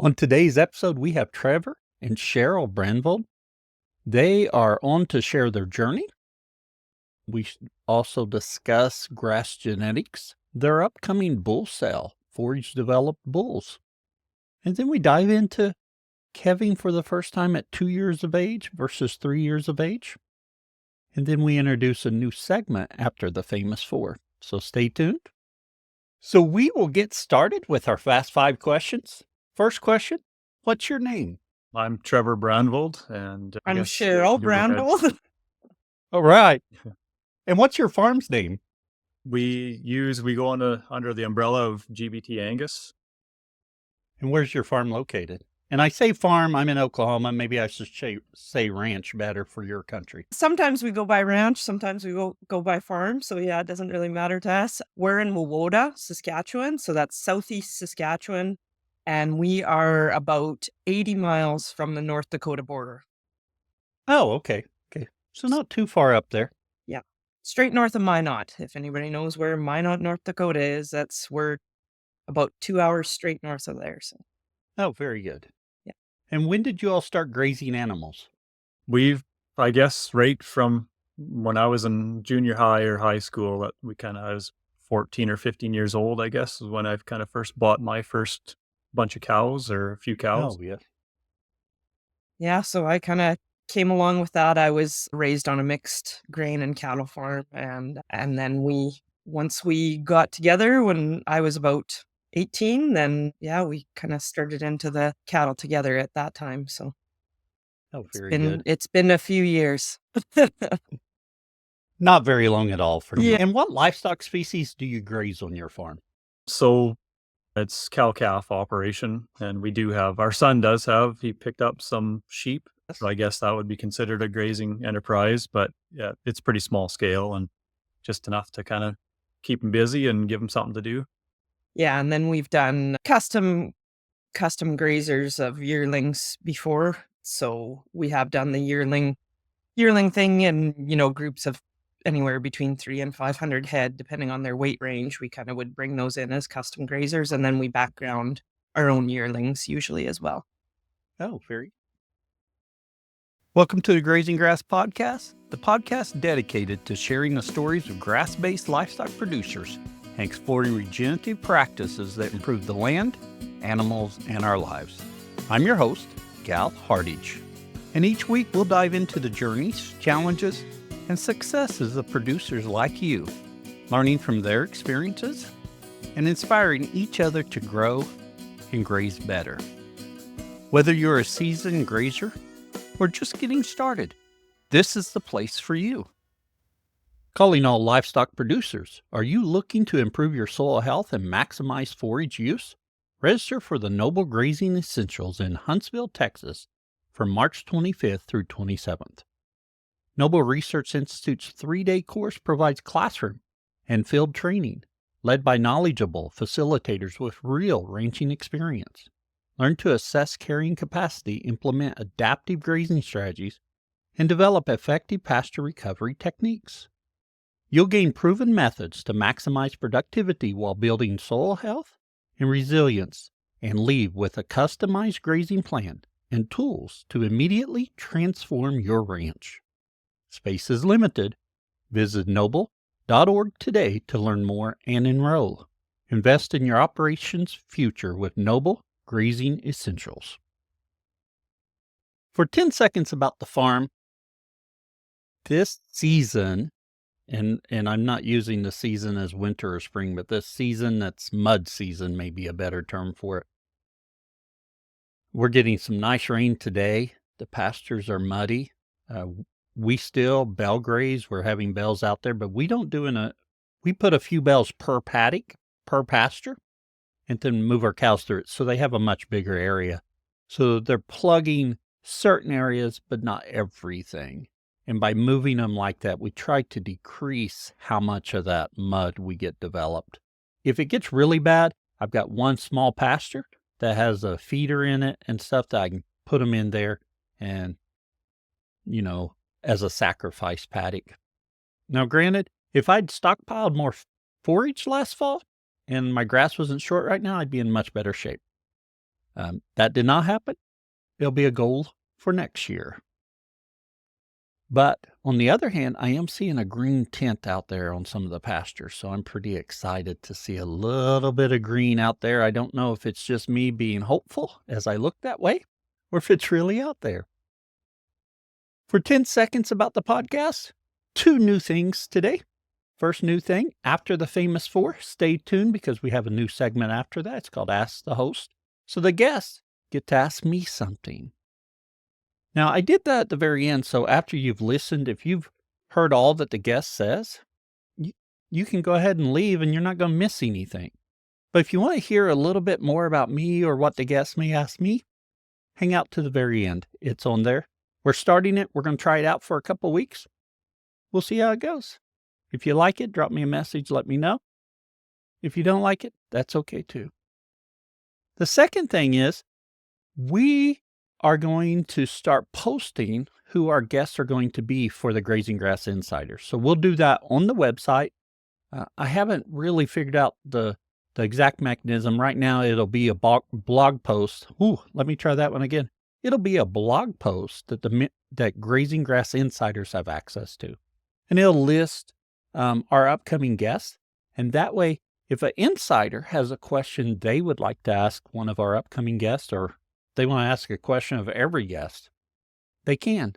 On today's episode, we have Trevor and Cheryl Brannvold. They are on to share their journey. We also discuss grass genetics, their upcoming bull sale, forage-developed bulls. And then we dive into calving for the first time at 2 years of age versus 3 years of age. And then we introduce a new segment after the famous four. So stay tuned. So we will get started with our Fast Five questions. First question, what's your name? I'm Trevor Branvold, and I'm Cheryl Brannvold. All right. And what's your farm's name? We go under the umbrella of GBT Angus. And where's your farm located? And I say farm, I'm in Oklahoma. Maybe I should say ranch better for your country. Sometimes we go by ranch, sometimes we go by farm. So yeah, it doesn't really matter to us. We're in Wawota, Saskatchewan. So that's Southeast Saskatchewan. And we are about 80 miles from the North Dakota border. Oh, okay. Okay. So not too far up there. Yeah. Straight north of Minot. If anybody knows where Minot, North Dakota is, we're about 2 hours straight north of there. So. Oh, very good. Yeah. And when did you all start grazing animals? I guess, right from when I was in junior high or high school, I was 14 or 15 years old, I guess, is when I've kind of first bought my first bunch of cows or a few cows. Oh, yeah. Yeah, so I kind of came along with that. I was raised on a mixed grain and cattle farm, and then once we got together when I was about 18, then yeah, we kind of started into the cattle together at that time. So good. It's been a few years. Not very long at all for me. Yeah. And what livestock species do you graze on your farm? So it's cow-calf operation, and our son he picked up some sheep. So I guess that would be considered a grazing enterprise, but yeah, it's pretty small scale and just enough to kind of keep him busy and give him something to do. Yeah, and then we've done custom grazers of yearlings before. So we have done the yearling thing in, groups of anywhere between 300 and 500 head, depending on their weight range. We kind of would bring those in as custom grazers, and then we background our own yearlings usually as well. Oh, very. Welcome to the Grazing Grass Podcast, the podcast dedicated to sharing the stories of grass-based livestock producers and exploring regenerative practices that improve the land, animals, and our lives. I'm your host, Gal Hardage, and each week we'll dive into the journeys, challenges, and successes of producers like you, learning from their experiences and inspiring each other to grow and graze better. Whether you're a seasoned grazer or just getting started, this is the place for you. Calling all livestock producers, are you looking to improve your soil health and maximize forage use? Register for the Noble Grazing Essentials in Huntsville, Texas from March 25th through 27th. Noble Research Institute's 3-day course provides classroom and field training, led by knowledgeable facilitators with real ranching experience. Learn to assess carrying capacity, implement adaptive grazing strategies, and develop effective pasture recovery techniques. You'll gain proven methods to maximize productivity while building soil health and resilience, and leave with a customized grazing plan and tools to immediately transform your ranch. Space is limited. Visit noble.org today to learn more and enroll. Invest in your operations future with Noble Grazing Essentials. For 10 seconds about the farm, this season, and I'm not using the season as winter or spring, but this season, that's mud season, may be a better term for it. We're getting some nice rain today. The pastures are muddy. We still bell graze. We're having bells out there, but we don't we put a few bells per paddock, per pasture, and then move our cows through it. So they have a much bigger area. So they're plugging certain areas, but not everything. And by moving them like that, we try to decrease how much of that mud we get developed. If it gets really bad, I've got one small pasture that has a feeder in it and stuff that I can put them in there and, as a sacrifice paddock. Now, granted, if I'd stockpiled more forage last fall and my grass wasn't short right now, I'd be in much better shape. That did not happen. It'll be a goal for next year. But on the other hand, I am seeing a green tint out there on some of the pastures, so I'm pretty excited to see a little bit of green out there. I don't know if it's just me being hopeful as I look that way, or if it's really out there. For 10 seconds about the podcast, 2 new things today. First new thing, after the famous 4, stay tuned because we have a new segment after that. It's called Ask the Host. So the guests get to ask me something. Now, I did that at the very end, so after you've listened, if you've heard all that the guest says, you can go ahead and leave and you're not going to miss anything. But if you want to hear a little bit more about me or what the guest may ask me, hang out to the very end. It's on there. We're starting it. We're going to try it out for a couple weeks. We'll see how it goes. If you like it, drop me a message, let me know. If you don't like it, that's okay too. The second thing is, we are going to start posting who our guests are going to be for the Grazing Grass Insiders. So we'll do that on the website. I haven't really figured out the exact mechanism. Right now, it'll be a blog post. Let me try that one again. It'll be a blog post that Grazing Grass Insiders have access to. And it'll list our upcoming guests. And that way, if an insider has a question they would like to ask one of our upcoming guests, or they want to ask a question of every guest, they can.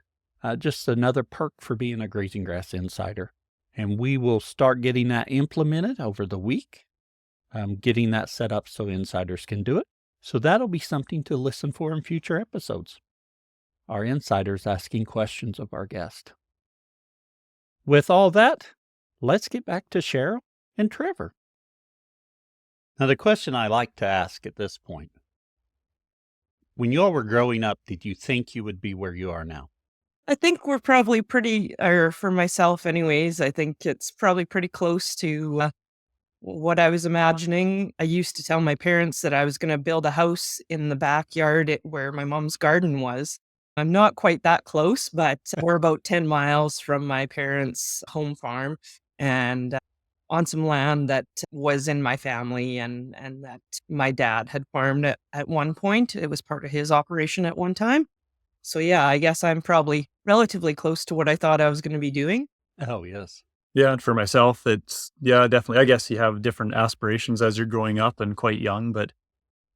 Just another perk for being a Grazing Grass Insider. And we will start getting that implemented over the week, getting that set up so insiders can do it. So that'll be something to listen for in future episodes. Our insiders asking questions of our guest. With all that, let's get back to Cheryl and Trevor. Now, the question I like to ask at this point, when you all were growing up, did you think you would be where you are now? I think we're probably or for myself anyways, I think it's probably pretty close to what I was imagining. I used to tell my parents that I was going to build a house in the backyard where my mom's garden was. I'm not quite that close, but we're about 10 miles from my parents' home farm and on some land that was in my family and that my dad had farmed at one point. It was part of his operation at one time. So yeah, I guess I'm probably relatively close to what I thought I was going to be doing. Oh, yes. Yeah, and for myself, it's, definitely. I guess you have different aspirations as you're growing up and quite young, but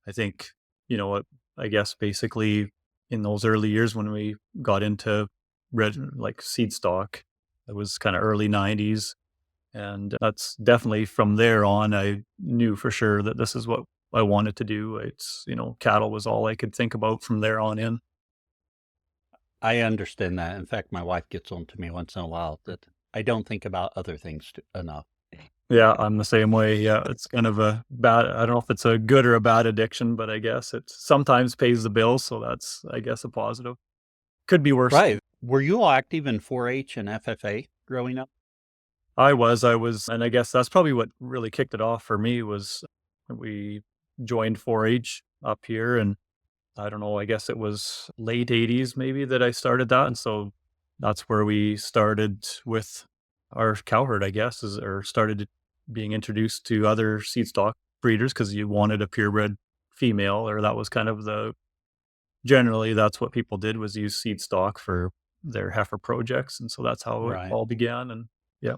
I think, I guess basically in those early years when we got into seed stock, it was kind of early 90s. And that's definitely from there on, I knew for sure that this is what I wanted to do. It's, cattle was all I could think about from there on in. I understand that. In fact, my wife gets on to me once in a while that I don't think about other things enough. Yeah, I'm the same way. Yeah, it's kind of a bad, I don't know if it's a good or a bad addiction, but I guess it sometimes pays the bills. So that's, I guess, a positive. Could be worse. Right. Were you all active in 4-H and FFA growing up? I was, and I guess that's probably what really kicked it off for me was we joined 4-H up here, and I don't know, I guess it was late 80s maybe that I started that, and so that's where we started with our cow herd, I guess, or started being introduced to other seed stock breeders because you wanted a purebred female, or that was kind of generally that's what people did, was use seed stock for their heifer projects, and so that's how it all began, and yeah.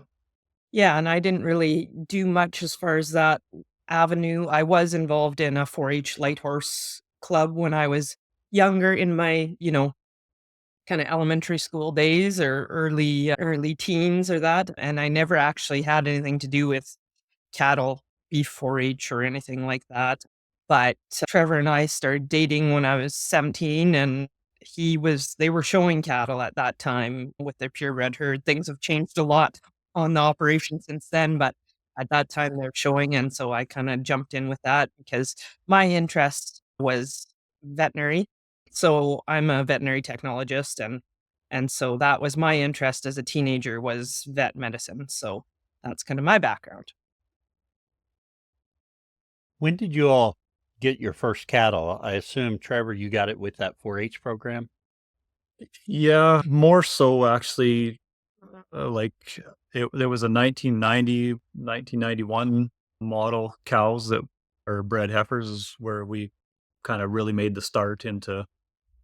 Yeah, and I didn't really do much as far as that avenue. I was involved in a 4-H light horse club when I was younger in my, kind of elementary school days or early teens or that. And I never actually had anything to do with cattle, beef 4-H or anything like that. But Trevor and I started dating when I was 17 and they were showing cattle at that time with their purebred herd. Things have changed a lot on the operation since then, but at that time they're showing. And so I kind of jumped in with that because my interest was veterinary. So I'm a veterinary technologist. And so that was my interest as a teenager, was vet medicine. So that's kind of my background. When did you all get your first cattle? I assume, Trevor, you got it with that 4-H program? Yeah, more so actually. There was a 1991 model cows that are bred heifers is where we kind of really made the start into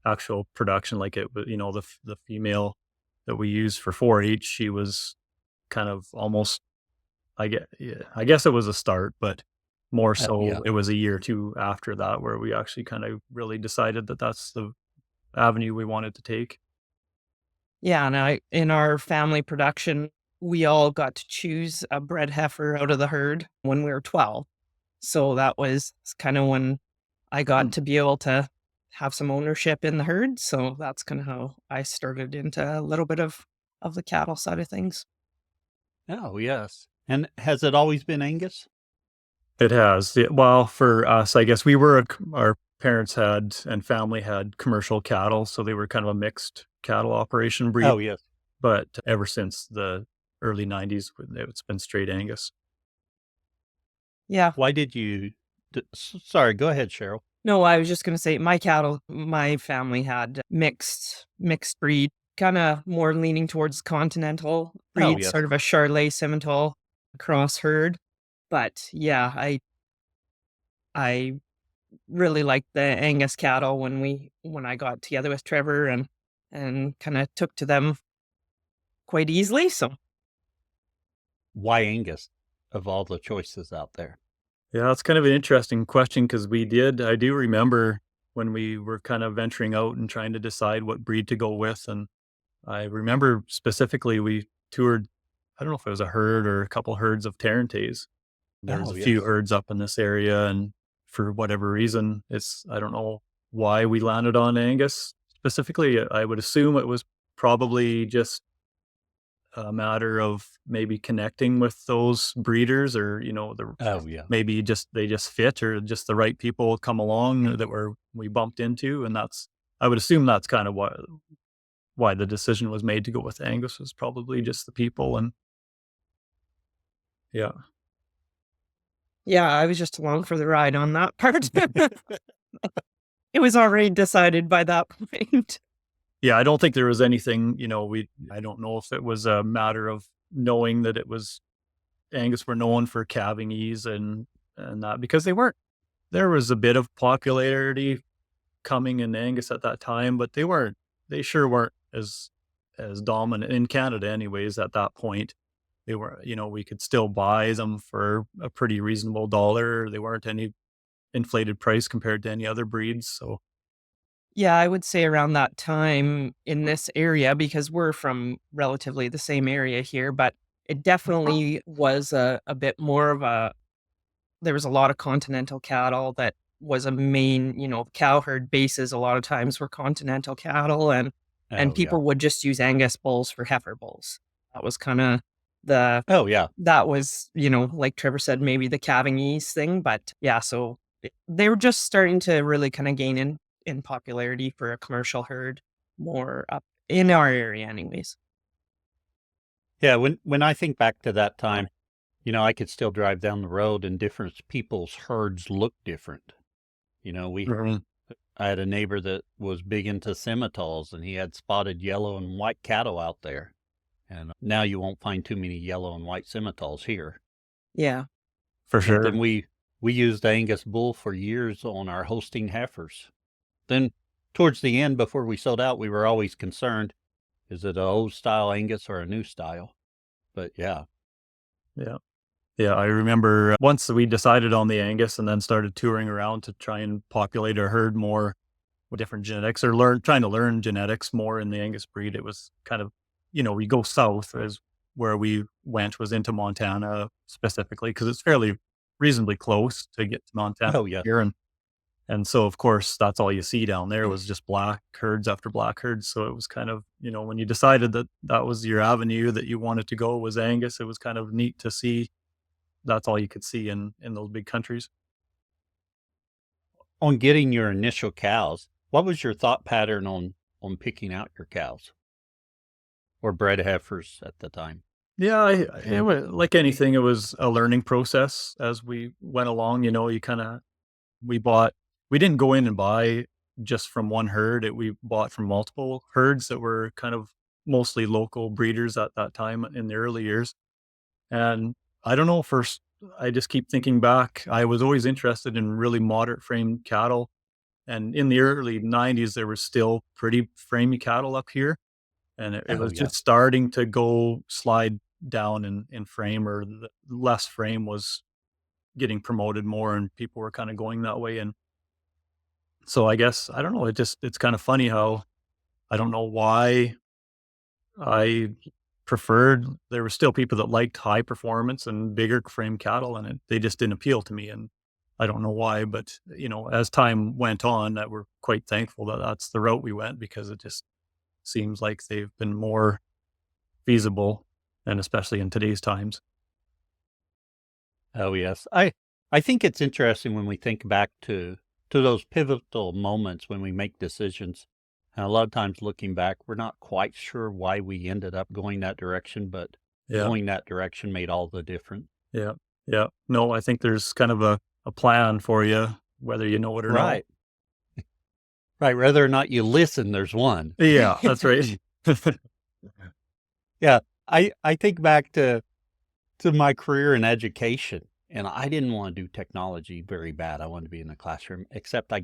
actual production. Like it, the female that we used for 4-H, she was kind of almost, I guess it was a start, but more Oh, so yeah. it was a year or two after that where we actually kind of really decided that that's the avenue we wanted to take. Yeah, and in our family production, we all got to choose a bred heifer out of the herd when we were 12. So that was kind of when I got to be able to have some ownership in the herd. So that's kind of how I started into a little bit of the cattle side of things. Oh, yes. And has it always been Angus? It has. Well, for us, I guess our parents had and family had commercial cattle, so they were kind of a mixed cattle operation breed. Oh, yes. But ever since the early 90s, it's been straight Angus. Yeah. Why did you? Sorry, go ahead, Cheryl. No, I was just going to say my family had mixed breed, kind of more leaning towards continental breed, yes. sort of a Charolais Simmental cross herd. But yeah, I really liked the Angus cattle when I got together with Trevor and kind of took to them quite easily. So Why Angus of all the choices out there? Yeah, that's kind of an interesting question because I do remember when we were kind of venturing out and trying to decide what breed to go with. And I remember specifically we toured, I don't know if it was a herd or a couple herds of Tarantes. There's Oh, a few yes. herds up in this area, and for whatever reason, I don't know why we landed on Angus specifically. I would assume it was probably just a matter of maybe connecting with those breeders, or Oh, yeah. maybe they just fit, or just the right people come along that we bumped into, and I would assume that's kind of why the decision was made to go with Angus, was probably just the people. And yeah. yeah, I was just along for the ride on that part. It was already decided by that point. Yeah, I don't think there was anything, I don't know if it was a matter of knowing that it was Angus were known for calving ease and that, because there was a bit of popularity coming in Angus at that time, but they sure weren't as dominant in Canada anyways at that point. They were, we could still buy them for a pretty reasonable dollar. They weren't any inflated price compared to any other breeds. So Yeah, I would say around that time in this area, because we're from relatively the same area here, but it definitely was a bit more of there was a lot of continental cattle that was a main, cow herd bases a lot of times were continental cattle and Oh, yeah. people would just use Angus bulls for heifer bulls. That was kind of the Oh, yeah. that was, like Trevor said, maybe the calving ease thing, but yeah, so they were just starting to really kind of gain in popularity for a commercial herd more up in our area anyways. Yeah, when I think back to that time, I could still drive down the road and different people's herds look different. Mhm. I had a neighbor that was big into Simmentals, and he had spotted yellow and white cattle out there. And now you won't find too many yellow and white Simmentals here. Yeah. For But sure. then we used Angus bull for years on our hosting heifers. Then towards the end, before we sold out, we were always concerned, is it an old style Angus or a new style? But yeah. Yeah. Yeah, I remember once we decided on the Angus and then started touring around to try and populate our herd more with different genetics, or trying to learn genetics more in the Angus breed. It was kind of, we go south is where we went, was into Montana specifically, because it's fairly reasonably close to get to Montana Oh, yeah. here. And so, of course, that's all you see down there was just black herds after black herds. So it was kind of, when you decided that that was your avenue that you wanted to go was Angus, it was kind of neat to see that's all you could see in those big countries. On getting your initial cows, what was your thought pattern on picking out your cows or bred heifers at the time? Yeah, it was like anything. It was a learning process as we went along. We didn't go in and buy just from one herd. We bought from multiple herds that were kind of mostly local breeders at that time in the early years. And I don't know, first, I just keep thinking back. I was always interested in really moderate frame cattle. And in the early 90s, there were still pretty framey cattle up here. And it Oh, was yeah. just starting to go slide down in frame, or the less frame was getting promoted more, and people were kind of going that way. And so I guess, I don't know, it's kind of funny how I don't know why I preferred, there were still people that liked high performance and bigger frame cattle, and they just didn't appeal to me. And I don't know why, but as time went on, that we're quite thankful that that's the route we went, because it just seems like they've been more feasible, and especially in today's times. Oh, yes. I think it's interesting when we think back to those pivotal moments when we make decisions. And a lot of times looking back, we're not quite sure why we ended up going that direction, but Yeah. going that direction made all the difference. Yeah. Yeah. No, I think there's kind of a plan for you, whether you know it or not. Right. Right. Whether or not you listen, there's one. Yeah, that's right. Yeah. I think back to my career in education, and I didn't want to do technology very bad. I wanted to be in the classroom, except I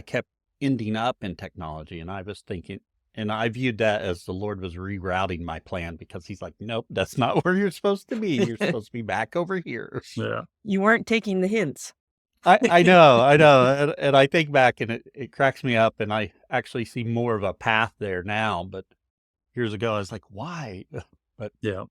kept ending up in technology, and I was thinking, and I viewed that as the Lord was rerouting my plan, because he's like, nope, that's not where you're supposed to be. You're supposed to be back over here. Yeah. You weren't taking the hints. I know. And I think back, and it cracks me up, and I actually see more of a path there now. But years ago, I was like, why? But Yeah.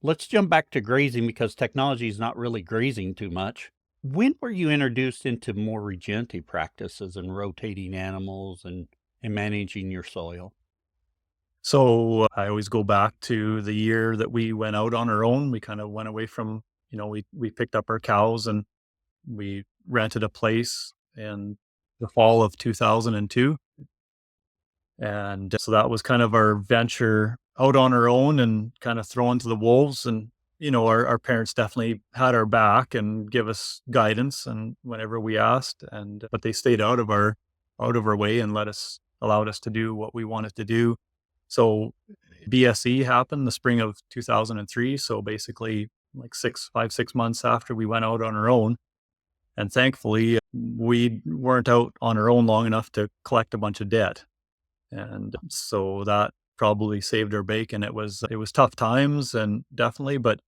let's jump back to grazing, because technology is not really grazing too much. When were you introduced into more regenerative practices and rotating animals and managing your soil? So I always go back to the year that we went out on our own. We kind of went away from, we picked up our cows and we rented a place in the fall of 2002. And so that was kind of our venture out on our own and kind of thrown to the wolves. And, our parents definitely had our back and give us guidance and whenever we asked, but they stayed out of our way and allowed us to do what we wanted to do. So BSE happened the spring of 2003. So basically like 6 months after we went out on our own. And thankfully we weren't out on our own long enough to collect a bunch of debt. And so that probably saved our bacon. It was tough times, and definitely, but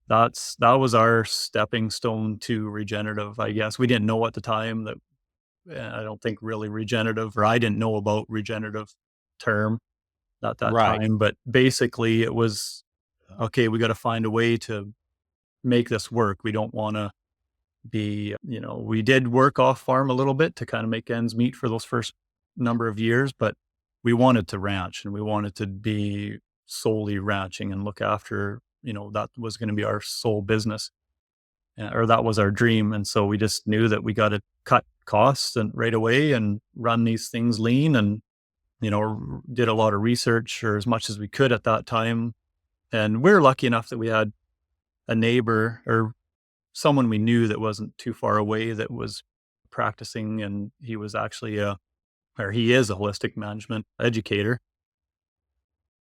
that was our stepping stone to regenerative, I guess. We didn't know at the time that, I don't think really regenerative, or I didn't know about regenerative term at that Right. time, but basically it was, okay, we got to find a way to make this work. We don't want to be, we did work off farm a little bit to kind of make ends meet for those first number of years, but we wanted to ranch, and we wanted to be solely ranching and look after, that was going to be our sole business, or that was our dream. And so we just knew that we got to cut costs and right away and run these things lean, and, did a lot of research, or as much as we could at that time. And we were lucky enough that we had a neighbor or someone we knew that wasn't too far away that was practicing, and he was actually he is a holistic management educator.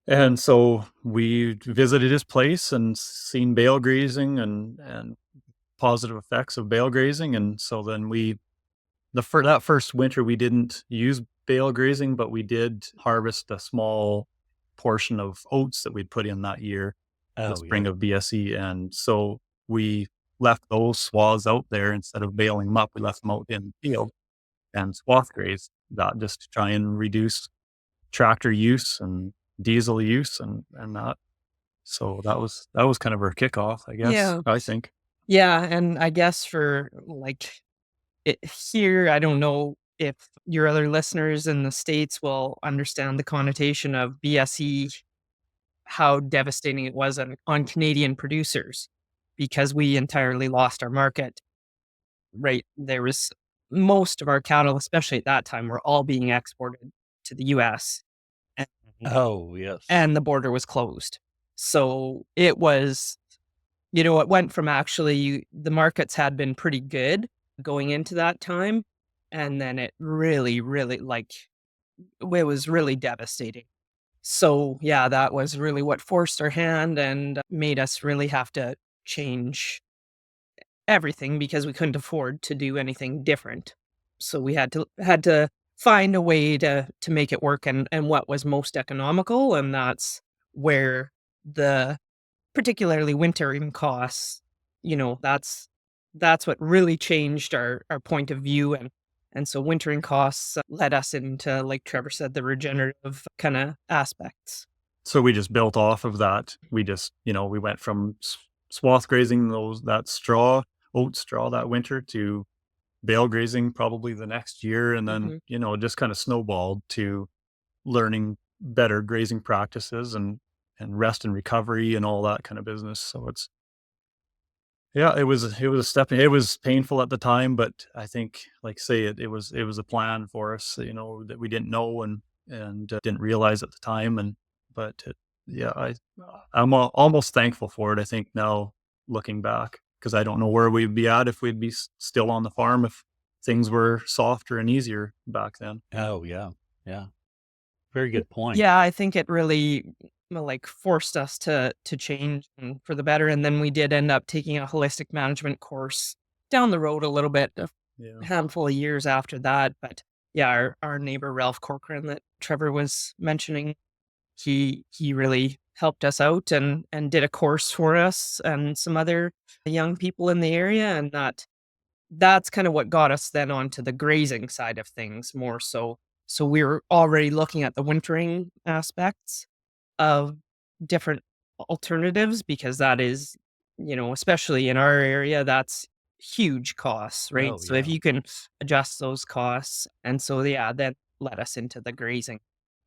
And so we visited his place and seen bale grazing and positive effects of bale grazing. And so then that first winter, we didn't use bale grazing, but we did harvest a small portion of oats that we'd put in that year, the spring of BSE. And so we left those swaths out there. Instead of baling them up, we left them out in the field and swath grazed that, just to try and reduce tractor use and diesel use and that. So that was kind of our kickoff, I guess. Yeah. I think. Yeah, and I guess for like it here, I don't know if your other listeners in the States will understand the connotation of BSE, how devastating it was on Canadian producers, because we entirely lost our market. Right. There was most of our cattle, especially at that time, were all being exported to the US. And, Oh, yes. and the border was closed. So it was, it went from actually the markets had been pretty good going into that time. And then it really, really it was really devastating. So yeah, that was really what forced our hand and made us really have to change everything because we couldn't afford to do anything different. So we had to find a way to make it work and what was most economical, and that's where the particularly wintering costs, that's what really changed our point of view, and so wintering costs led us into, like Trevor said, the regenerative kind of aspects. So we just built off of that. We just, we went from swath grazing that oat straw that winter to bale grazing probably the next year. And then, it just kind of snowballed to learning better grazing practices and rest and recovery and all that kind of business. So yeah, it was a step. It was painful at the time, but I think, like say it was a plan for us, that we didn't know and didn't realize at the time. Yeah, I'm almost thankful for it. I think now looking back, because I don't know where we'd be at if we'd be still on the farm if things were softer and easier back then. Oh, yeah. Yeah. Very good point. Yeah, I think it really like forced us to change and for the better. And then we did end up taking a holistic management course down the road a little bit, a Yeah. handful of years after that. But yeah, our neighbor Ralph Corcoran that Trevor was mentioning, he really helped us out and did a course for us and some other young people in the area, and that's kind of what got us then onto the grazing side of things more so. So we were already looking at the wintering aspects of different alternatives because that is, especially in our area, that's huge costs, right? Oh, So if yeah. you can adjust those costs, and so yeah, that led us into the grazing.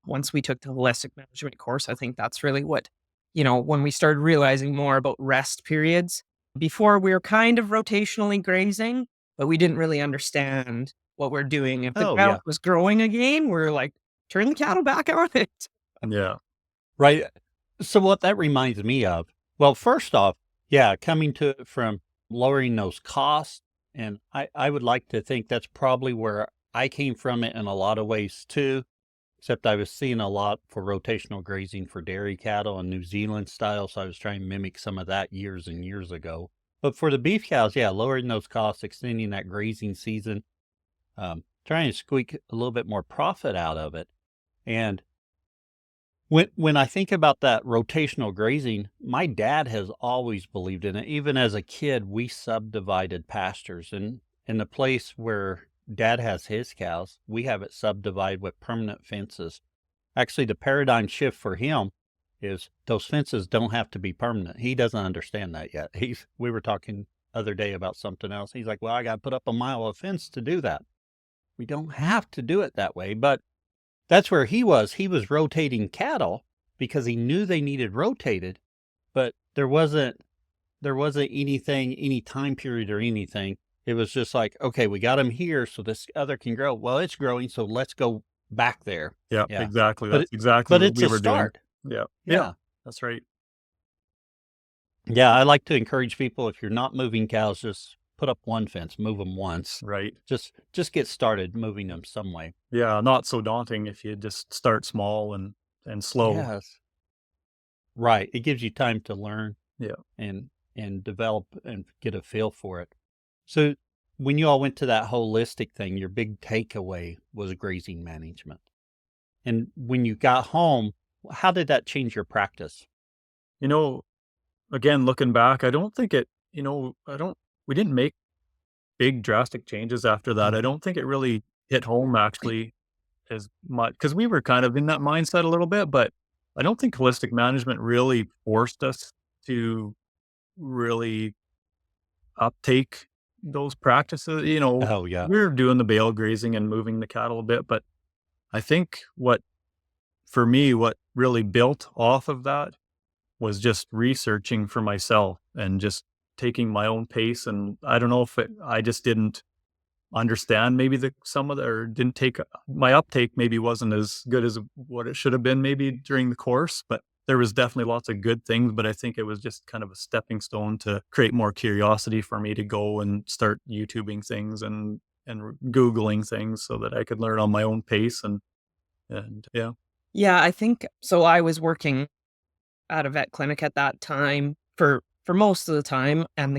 Once we took the holistic management course, I think that's really what, when we started realizing more about rest periods. Before we were kind of rotationally grazing, but we didn't really understand what we're doing. If the Oh, ground yeah. was growing again, we're like, turn the cattle back on it. Yeah. Right. So what that reminds me of, well, first off, yeah, coming to from lowering those costs, and I would like to think that's probably where I came from it in a lot of ways too, except I was seeing a lot for rotational grazing for dairy cattle and New Zealand style, so I was trying to mimic some of that years and years ago. But for the beef cows, yeah, lowering those costs, extending that grazing season, trying to squeak a little bit more profit out of it. And when I think about that rotational grazing, my dad has always believed in it. Even as a kid, we subdivided pastures, and in the place where dad has his cows, we have it subdivided with permanent fences. Actually, the paradigm shift for him is those fences don't have to be permanent. He doesn't understand that yet. We were talking other day about something else. He's like, well, I got to put up a mile of fence to do that. We don't have to do it that way, but that's where he was. He was rotating cattle because he knew they needed rotated, but there wasn't anything, any time period or anything. It was just like, okay, we got him here so this other can grow. Well, it's growing, so let's go back there. Yeah, Yeah. exactly. But That's exactly But what it's we a were doing. start. Yeah. Yeah. Yeah, that's right. Yeah, I like to encourage people, if you're not moving cows, just put up one fence, move them once. Right. Just get started moving them some way. Yeah, not so daunting if you just start small and slow. Yes. Right. It gives you time to learn. Yeah. And develop and get a feel for it. So when you all went to that holistic thing, your big takeaway was grazing management. And when you got home, how did that change your practice? Again, looking back, I don't think it, we didn't make big drastic changes after that. I don't think it really hit home actually as much because we were kind of in that mindset a little bit, but I don't think holistic management really forced us to really uptake those practices. Oh, yeah. We were doing the bale grazing and moving the cattle a bit, but I think for me, what really built off of that was just researching for myself and just taking my own pace. And I don't know if I just didn't understand maybe or didn't take my uptake maybe wasn't as good as what it should have been maybe during the course, but there was definitely lots of good things. But I think it was just kind of a stepping stone to create more curiosity for me to go and start YouTubing things and Googling things so that I could learn on my own pace and yeah. Yeah, I think so. I was working at a vet clinic at that time for for most of the time. And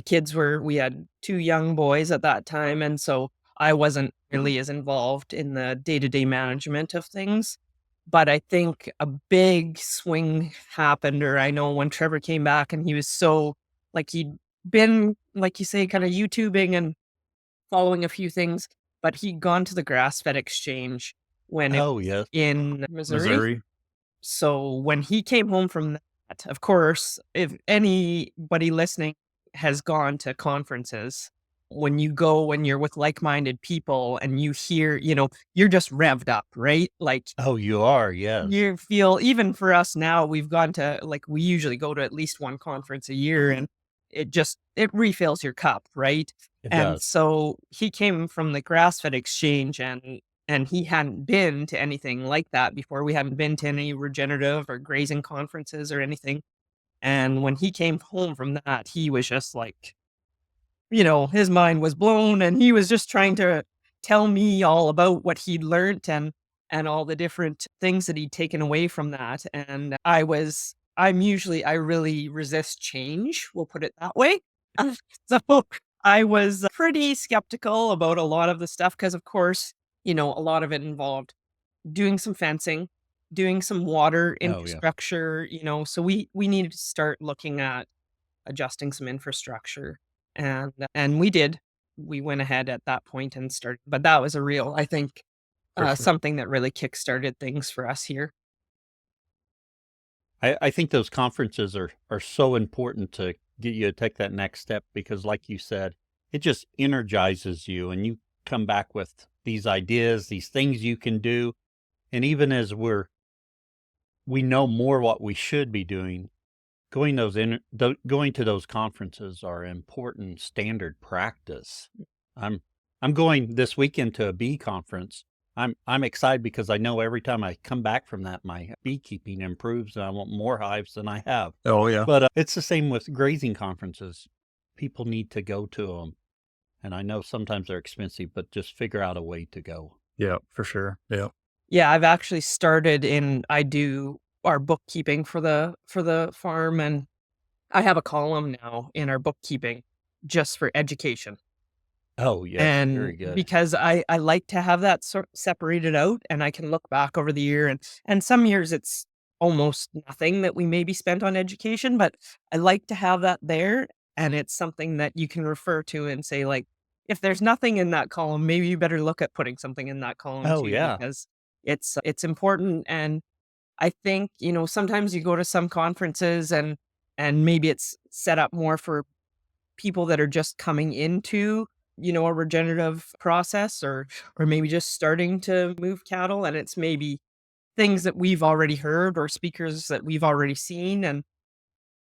we had 2 young boys at that time. And so I wasn't really as involved in the day-to-day management of things. But I think a big swing happened, or I know when Trevor came back and he was so like he'd been, like you say, kind of YouTubing and following a few things, but he'd gone to the grass-fed exchange when it Oh, was yes. in Missouri. Missouri. So when he came home from that, of course, if anybody listening has gone to conferences, when you go, when you're with like-minded people and you hear, you're just revved up, right? Like Oh, you are, yes. you feel, even for us now, we've gone to, like, we usually go to at least one conference a year, and it refills your cup, right? It And does. so he came from the grass-fed exchange, and he hadn't been to anything like that before. We hadn't been to any regenerative or grazing conferences or anything. And when he came home from that, he was just like, his mind was blown, and he was just trying to tell me all about what he'd learned and all the different things that he'd taken away from that. And I really resist change, we'll put it that way. So I was pretty skeptical about a lot of the stuff because, of course, a lot of it involved doing some fencing, doing some water Oh, yeah. infrastructure, so we needed to start looking at adjusting some infrastructure. And we did. We went ahead at that point and started, but that was a real, I think, For sure. something that really kickstarted things for us here. I think those conferences are so important to get you to take that next step because, like you said, it just energizes you and you come back with these ideas, these things you can do. And even as we know more what we should be doing, going to those conferences are important standard practice. I'm I'm going this weekend to a bee conference. I'm excited because I know every time I come back from that, my beekeeping improves and I want more hives than I have. Oh, yeah. But it's the same with grazing conferences. People need to go to them, and I know sometimes they're expensive, but just figure out a way to go. Yeah, for sure. Yeah. Yeah, I've actually I do our bookkeeping for the farm, and I have a column now in our bookkeeping just for education. Oh, yes, And very good. because I like to have that separated out, and I can look back over the year, and some years it's almost nothing that we maybe spent on education, but I like to have that there, and it's something that you can refer to and say, like, if there's nothing in that column, maybe you better look at putting something in that column Oh, too, yeah. because it's important. And I think, sometimes you go to some conferences, and maybe it's set up more for people that are just coming into, a regenerative process, or maybe just starting to move cattle, and it's maybe things that we've already heard or speakers that we've already seen. And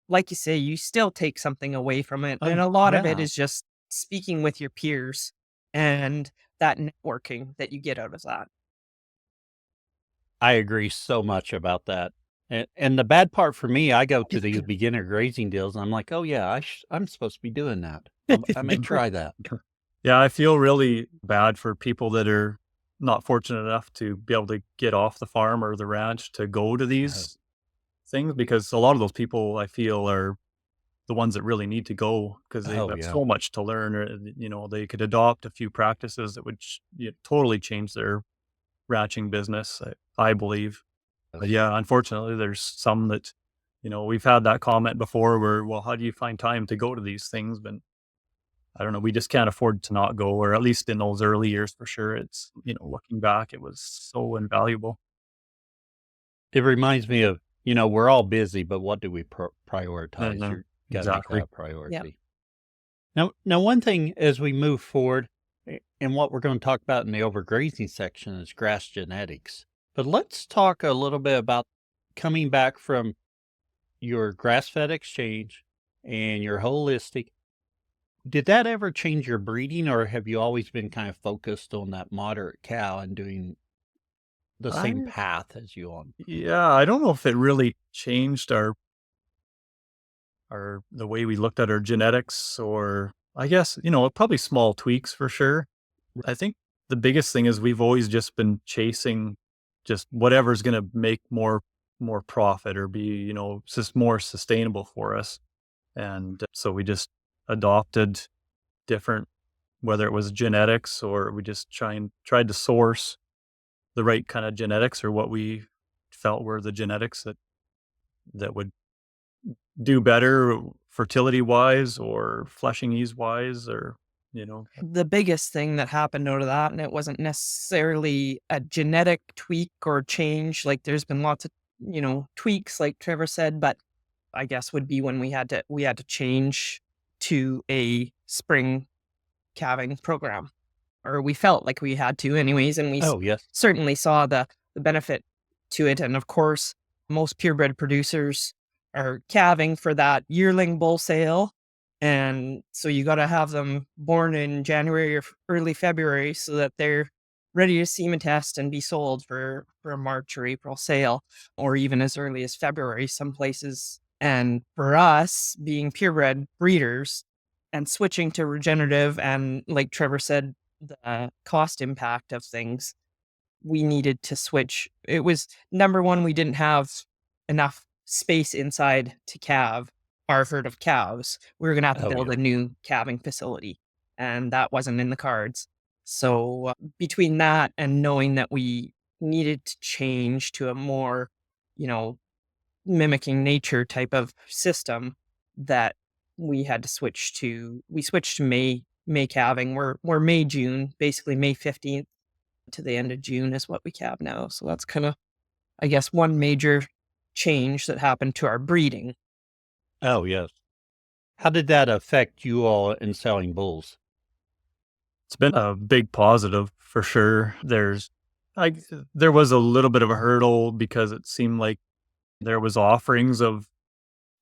like you say, you still take something away from it. Oh, And a lot of it yeah. is just speaking with your peers and that networking that you get out of that. I agree so much about that. And the bad part for me, I go to these beginner grazing deals and I'm like, "Oh yeah, I'm supposed to be doing that. I may try that." Yeah, I feel really bad for people that are not fortunate enough to be able to get off the farm or the ranch to go to Oh, these things because a lot of those people I feel are the ones that really need to go because they oh have yeah. so much to learn or, they could adopt a few practices that would totally change their ranching business, I believe. But Yes. yeah, unfortunately, there's some that, we've had that comment before where, well, how do you find time to go to these things? But I don't know, we just can't afford to not go, or at least in those early years for sure. It's, looking back, it was so invaluable. It reminds me of, we're all busy, but what do we prioritize? Mhm. You got to make that Exactly. a Yeah. priority. Now, one thing as we move forward, and what we're going to talk about in the overgrazing section is grass genetics. But let's talk a little bit about coming back from your grass-fed exchange and your holistic. Did that ever change your breeding, or have you always been kind of focused on that moderate cow and doing the same I, path as you on? yeah, I don't know if it really changed the way we looked at our genetics, or I guess, probably small tweaks for sure. I think the biggest thing is we've always just been chasing just whatever's going to make more profit or be, just more sustainable for us. And so we just adopted different, whether it was genetics or we just tried to source the right kind of genetics or what we felt were the genetics that would do better fertility wise or fleshing ease wise, or The biggest thing that happened out of that, and it wasn't necessarily a genetic tweak or change, like there's been lots of, tweaks like Trevor said, but I guess would be when we had to change to a spring calving program, or we felt like we had to anyways, and we Oh, yes. certainly saw the benefit to it. And of course, most purebred producers are calving for that yearling bull sale. And so you got to have them born in January or early February so that they're ready to semen test and be sold for a March or April sale, or even as early as February, some places. And for us, being purebred breeders and switching to regenerative, and like Trevor said, the cost impact of things, we needed to switch. It was number one, we didn't have enough space inside to calve our herd of cows. We were going to have to Oh, build yeah. a new calving facility, and that wasn't in the cards. So between that and knowing that we needed to change to a more, you know, mimicking nature type of system, that we switched to May calving. We're May, June, basically May 15th to the end of June is what we calve now. So that's kind of, I guess, one major change that happened to our breeding. Oh, yes. How did that affect you all in selling bulls? it's been a big positive for sure. There was a little bit of a hurdle because it seemed like there was offerings of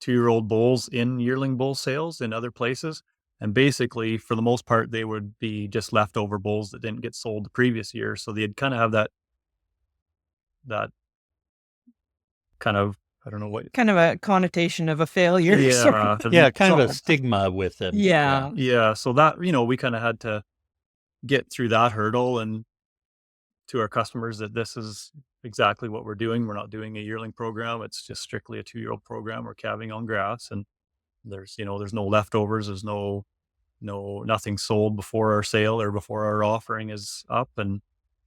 2-year-old bulls in yearling bull sales in other places. And basically, for the most part, they would be just leftover bulls that didn't get sold the previous year. So they'd kind of have that kind of, I don't know what. Kind of a connotation of a failure. sort of. Yeah. Yeah, kind of a So- stigma with them. Yeah. Yeah. So that, we kind of had to get through that hurdle and to our customers that this is exactly what we're doing. We're not doing a yearling program. It's just strictly a 2-year-old program. We're calving on grass, and there's no leftovers. There's nothing sold before our sale or before our offering is up. And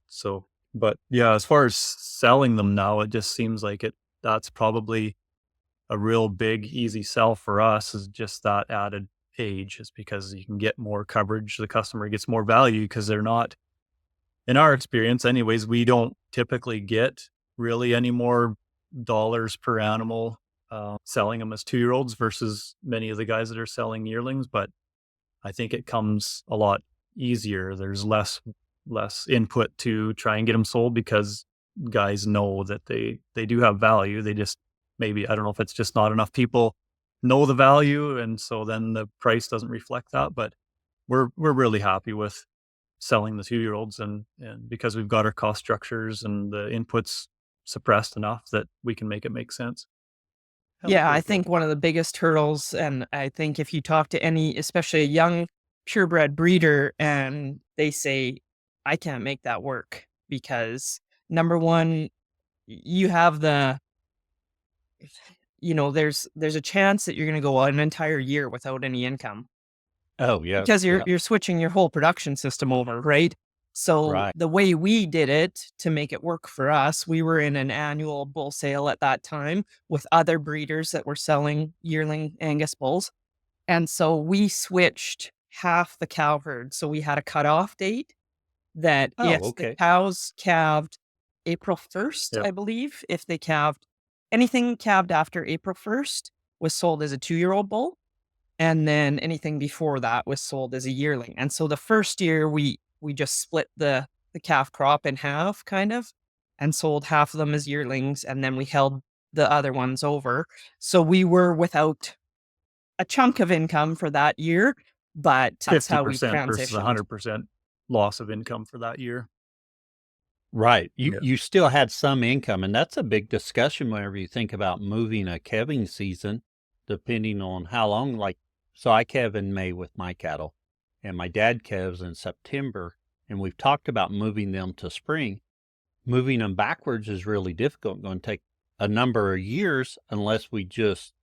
so, but yeah, as far as selling them now, it just seems like that's probably a real big, easy sell for us, is just that added age, is because you can get more coverage. The customer gets more value because they're not, in our experience anyways, we don't typically get really any more dollars per animal selling them as 2-year-olds versus many of the guys that are selling yearlings. But I think it comes a lot easier. There's less input to try and get them sold because guys know that they do have value. They just, maybe, I don't know if it's just not enough people know the value, and so then the price doesn't reflect that. But we're really happy with selling the 2-year-olds, and because we've got our cost structures and the inputs suppressed enough that we can make it make sense. Yeah, I think one of the biggest hurdles, and I think if you talk to any, especially a young purebred breeder, and they say, I can't make that work because number one, you have there's a chance that you're going to go an entire year without any income Oh, yeah. because you're switching your whole production system over, right? So Right. the way we did it to make it work for us, we were in an annual bull sale at that time with other breeders that were selling yearling Angus bulls. And so we switched half the cow herd. So we had a cutoff date that Oh, if the okay. cows calved April 1st, Yep. I believe, if they calved anything calved after April 1st was sold as a 2-year-old bull. And then anything before that was sold as a yearling. And so the first year we just split the calf crop in half, kind of, and sold half of them as yearlings, and then we held the other ones over. So we were without a chunk of income for that year, but that's how we 50% versus transitioned. 100% loss of income for that year. Right. Yeah. You still had some income, and that's a big discussion whenever you think about moving a calving season, depending on how long. Like, so I calve in May with my cattle, and my dad calves in September, and we've talked about moving them to spring. Moving them backwards is really difficult. Going to take a number of years unless we just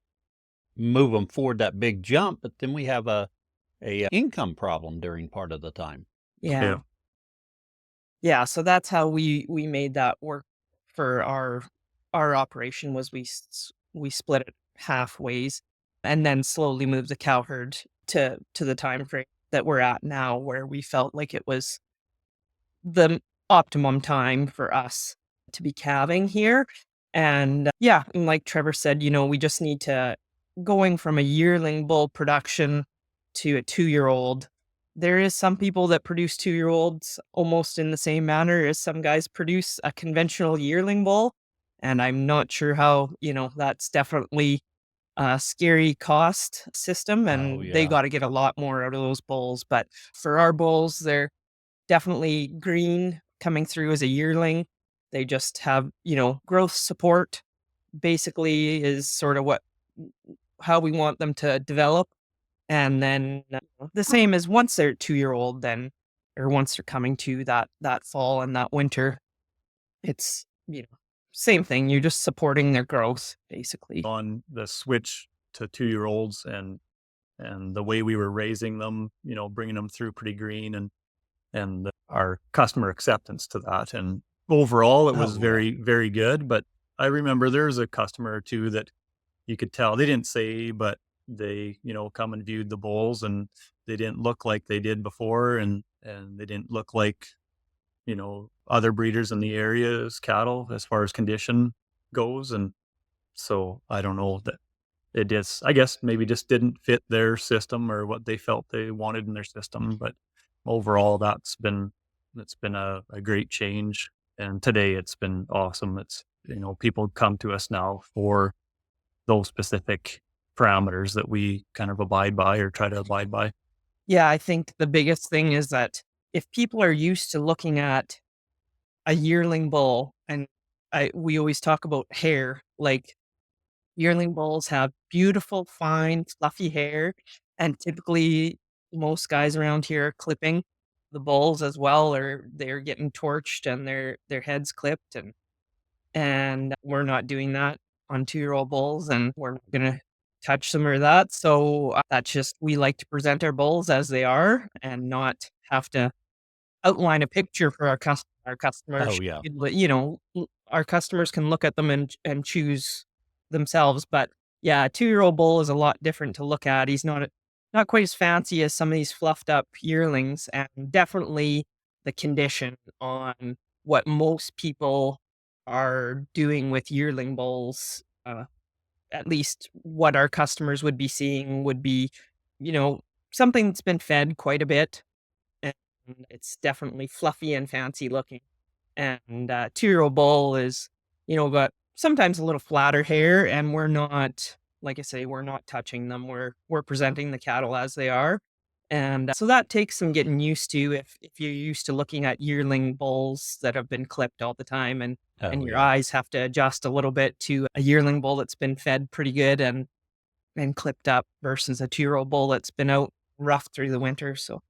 move them forward that big jump, but then we have a income problem during part of the time. Yeah. Yeah. Yeah, so that's how we made that work for our operation was we split it half ways and then slowly moved the cow herd to the time frame that we're at now where we felt like it was the optimum time for us to be calving here. And yeah, and like Trevor said, we just need to going from a yearling bull production to a 2-year-old. There is some people that produce 2-year-olds almost in the same manner as some guys produce a conventional yearling bull. And I'm not sure how, that's definitely a scary cost system Oh, and they yeah. got to get a lot more out of those bulls. But for our bulls, they're definitely green coming through as a yearling. They just have, growth support basically is sort of how we want them to develop. And then the same as once they're 2-year-old, then or once they're coming to that fall and that winter, it's same thing. You're just supporting their growth basically. On the switch to 2-year-olds and the way we were raising them, bringing them through pretty green and our customer acceptance to that. And overall, it was Oh, yeah. very, very good. But I remember there was a customer or two that you could tell they didn't say, but they, come and viewed the bulls and they didn't look like they did before. And they didn't look like, other breeders in the area's cattle as far as condition goes. And so I don't know that it just, I guess maybe just didn't fit their system or what they felt they wanted in their system. But overall, it's been a great change. And today it's been awesome. It's, people come to us now for those specific parameters that we kind of abide by or try to abide by. Yeah, I think the biggest thing is that if people are used to looking at a yearling bull and we always talk about hair, like yearling bulls have beautiful, fine, fluffy hair, and typically most guys around here are clipping the bulls as well, or they're getting torched and their heads clipped, and we're not doing that on 2-year-old bulls, and we're not gonna touch them or that. So that's just we like to present our bulls as they are and not have to outline a picture for our customers. Oh, yeah. Our customers can look at them and choose themselves. But yeah, a 2-year-old bull is a lot different to look at. He's not quite as fancy as some of these fluffed up yearlings, and definitely the condition on what most people are doing with yearling bulls. At least what our customers would be seeing would be, you know, something that's been fed quite a bit and it's definitely fluffy and fancy looking. And 2-year-old bull is, got sometimes a little flatter hair, and we're not, like I say, we're not touching them. We're presenting the cattle as they are, and so that takes some getting used to if you're used to looking at yearling bulls that have been clipped all the time, and Oh, your yeah. eyes have to adjust a little bit to a yearling bull that's been fed pretty good and clipped up versus a 2-year-old bull that's been out rough through the winter. So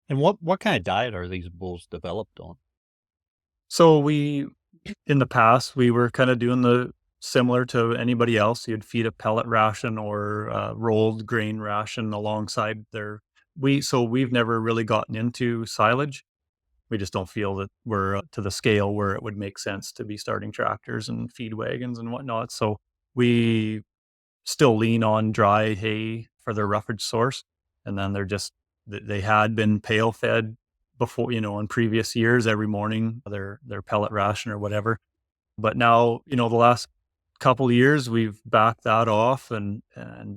And what kind of diet are these bulls developed on? So in the past, we were kind of doing the similar to anybody else. You'd feed a pellet ration or rolled grain ration alongside so we've never really gotten into silage. We just don't feel that we're to the scale where it would make sense to be starting tractors and feed wagons and whatnot. So we still lean on dry hay for their roughage source. And then they had been pail fed before, in previous years every morning, their pellet ration or whatever. But now, the last couple of years we've backed that off and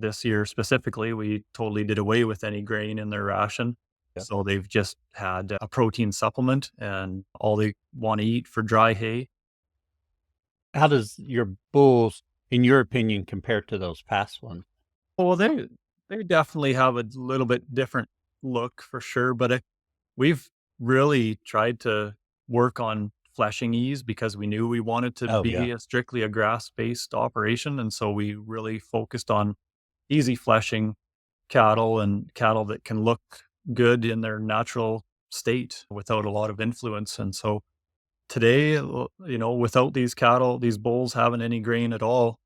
this year specifically, we totally did away with any grain in their ration. Yeah. So they've just had a protein supplement and all they want to eat for dry hay. How does your bulls, in your opinion, compare to those past ones? Well, they definitely have a little bit different look for sure, but we've really tried to work on fleshing ease because we knew we wanted to Oh, yeah. be strictly a grass-based operation, and so we really focused on easy fleshing cattle and cattle that can look good in their natural state without a lot of influence. And so today, without these bulls having any grain at all,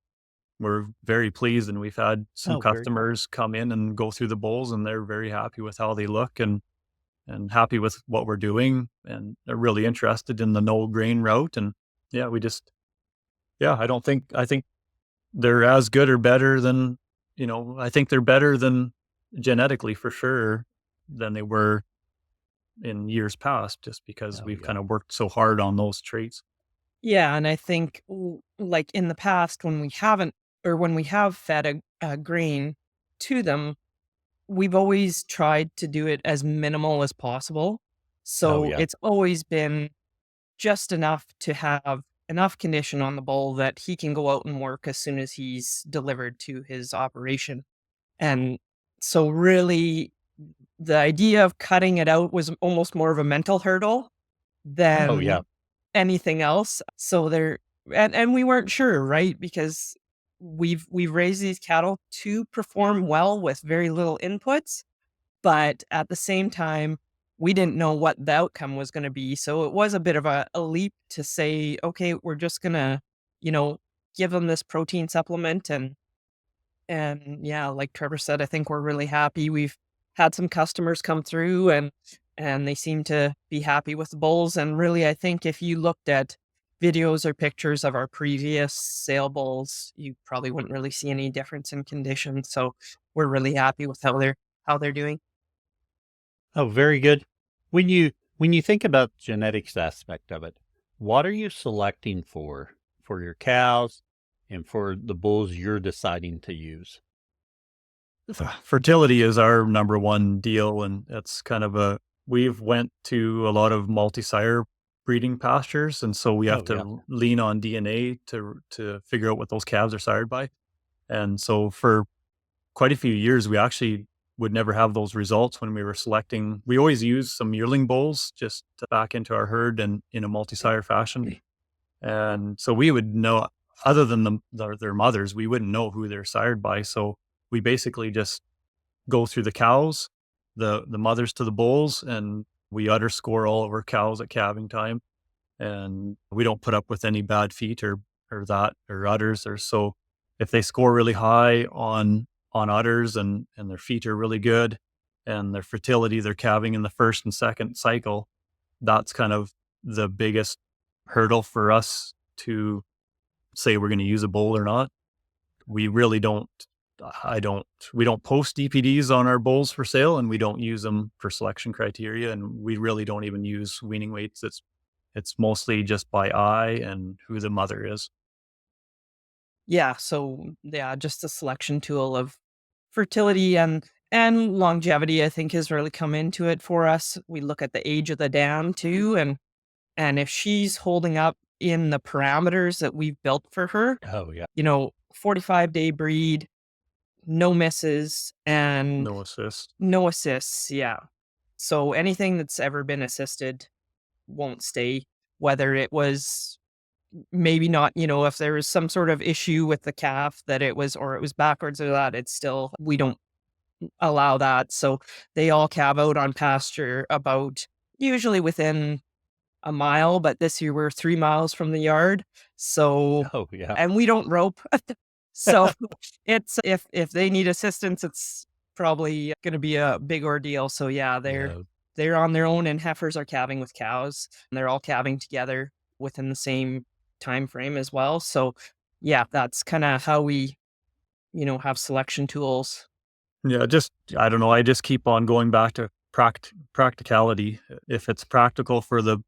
we're very pleased, and we've had some Oh, very cool. customers come in and go through the bulls, and they're very happy with how they look and happy with what we're doing, and they're really interested in the no grain route. And yeah, I think they're as good or better than, I think they're better than genetically for sure than they were in years past, just because Oh, we've yeah. kind of worked so hard on those traits. Yeah, and I think like in the past when we haven't or when we have fed a grain to them, we've always tried to do it as minimal as possible. Oh, So yeah. it's always been just enough to have enough condition on the bull that he can go out and work as soon as he's delivered to his operation. And so really the idea of cutting it out was almost more of a mental hurdle Oh, yeah. than anything else. So there and we weren't sure, right? Because we've raised these cattle to perform well with very little inputs, but at the same time, we didn't know what the outcome was going to be. So it was a bit of a leap to say, okay, we're just gonna, you know, give them this protein supplement and yeah, like Trevor said, I think we're really happy. We've had some customers come through and they seem to be happy with the bulls. And really, I think if you looked at videos or pictures of our previous sale bulls, you probably wouldn't really see any difference in condition. So we're really happy with how they're doing. Oh, very good. When you think about genetics aspect of it, what are you selecting for your cows and for the bulls you're deciding to use? Fertility is our number one deal, and that's kind of we've went to a lot of multi-sire breeding pastures, and so we have Oh, yeah. to lean on DNA to figure out what those calves are sired by. And so for quite a few years, we actually would never have those results when we were selecting. We always use some yearling bulls just to back into our herd and in a multi-sire fashion. And so we would know, other than their mothers, we wouldn't know who they're sired by. So we basically just go through the cows, the mothers to the bulls, and we udder score all of our cows at calving time. And we don't put up with any bad feet or udders. Or so if they score really high on udders and their feet are really good and their fertility, they're calving in the first and second cycle, that's kind of the biggest hurdle for us to say we're going to use a bull or not. We really don't, we don't post DPDs on our bulls for sale, and we don't use them for selection criteria. And we really don't even use weaning weights. It's mostly just by eye and who the mother is. Yeah, so yeah, just a selection tool of fertility and longevity I think has really come into it for us. We look at the age of the dam too and if she's holding up in the parameters that we've built for her, Oh, yeah. 45-day breed, no misses and No assist. no assists, yeah. So anything that's ever been assisted won't stay, whether it was maybe not, if there was some sort of issue with the calf that it was or it was backwards or that, it's still we don't allow that. So they all calve out on pasture about usually within a mile, but this year we're 3 miles from the yard. So Oh, yeah. and we don't rope. So it's if they need assistance, it's probably going to be a big ordeal. So yeah, Yeah. they're on their own and heifers are calving with cows and they're all calving together within the same time frame as well. So yeah, that's kind of how we, have selection tools. Yeah, I don't know. I just keep on going back to practicality. If it's practical for the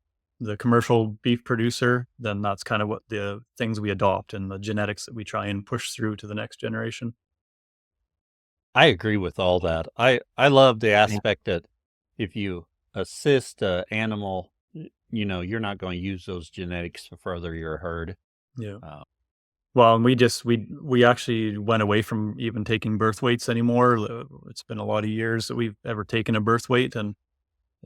commercial beef producer, then that's kind of what the things we adopt and the genetics that we try and push through to the next generation. I agree with all that. I love the aspect that if you assist a animal, you're not going to use those genetics to further your herd. Yeah. Uh, Well, and we actually went away from even taking birth weights anymore. It's been a lot of years that we've ever taken a birth weight, and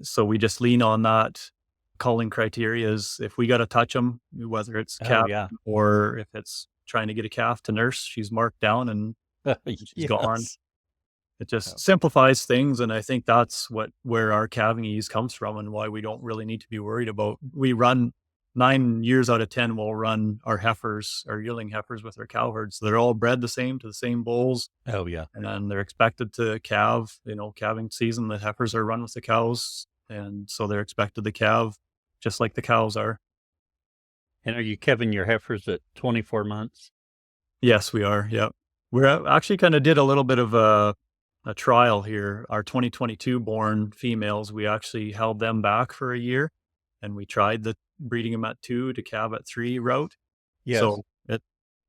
so we just lean on that culling criteria. Is if we got to touch them, whether it's oh, calf yeah. or if it's trying to get a calf to nurse, she's marked down and she's gone. Yes. It just Oh, simplifies things, and I think that's where our calving ease comes from, and why we don't really need to be worried about. We run 9 years out of 10, we'll run our heifers, our yearling heifers with our cow herds. They're all bred the same to the same bulls. Oh, yeah. And then they're expected to calve, calving season, the heifers are run with the cows. And so they're expected to calve just like the cows are. And are you calving your heifers at 24 months? Yes, we are. Yep. We're actually kind of did a little bit of a trial here. Our 2022 born females, we actually held them back for a year and we tried the breeding them at 2 to calve at 3 route. Yes. So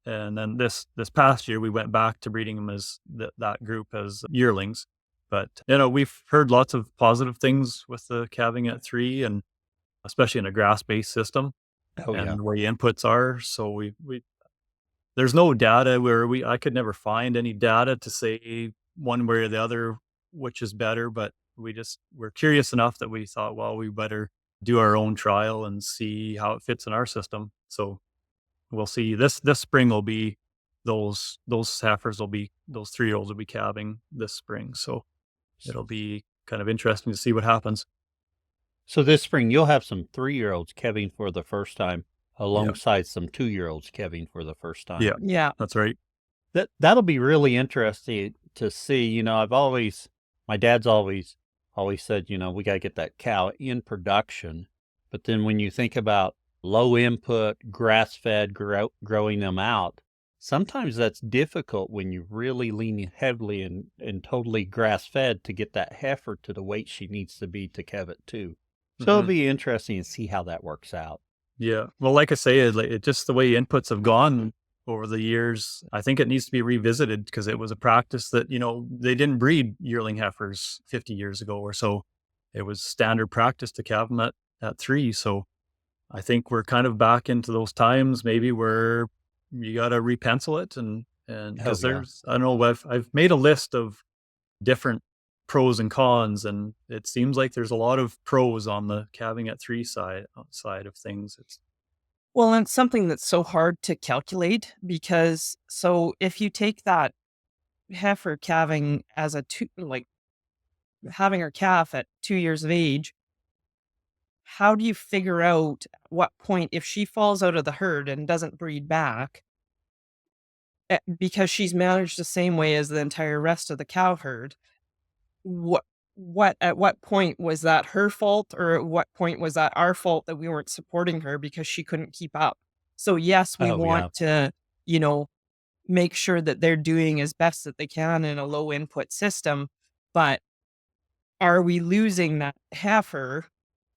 and then this past year we went back to breeding them as that group as yearlings. But we've heard lots of positive things with the calving at 3, and especially in a grass-based system. Oh, and yeah. where the inputs are. So we there's no data I could never find any data to say one way or the other which is better, but we're curious enough that we thought, well, we better do our own trial and see how it fits in our system. So we'll see. This spring will be those heifers will be, those 3-year-olds will be calving this spring. So it'll be kind of interesting to see what happens. So this spring, you'll have some 3-year-olds calving for the first time alongside some 2-year-olds calving for the first time. Yeah. Yeah. That's right. That'll be really interesting to see. My dad's always said, we got to get that cow in production. But then when you think about low input, grass-fed, growing them out, sometimes that's difficult when you really lean heavily and totally grass-fed to get that heifer to the weight she needs to be to calve it too. So it'll be interesting to see how that works out. Yeah. Well, like I say, it just the way inputs have gone over the years, I think it needs to be revisited because it was a practice that, they didn't breed yearling heifers 50 years ago or so. It was standard practice to calve them at 3. So I think we're kind of back into those times maybe where you got to repencil it and because there's, I don't know, I've made a list of different pros and cons, and it seems like there's a lot of pros on the calving at 3 side of things. Well, and it's something that's so hard to calculate because if you take that heifer calving as having her calf at 2 years of age, how do you figure out what point if she falls out of the herd and doesn't breed back because she's managed the same way as the entire rest of the cow herd? At what point was that her fault, or at what point was that our fault that we weren't supporting her because she couldn't keep up? So yes, we want to, make sure that they're doing as best that they can in a low input system, but are we losing that heifer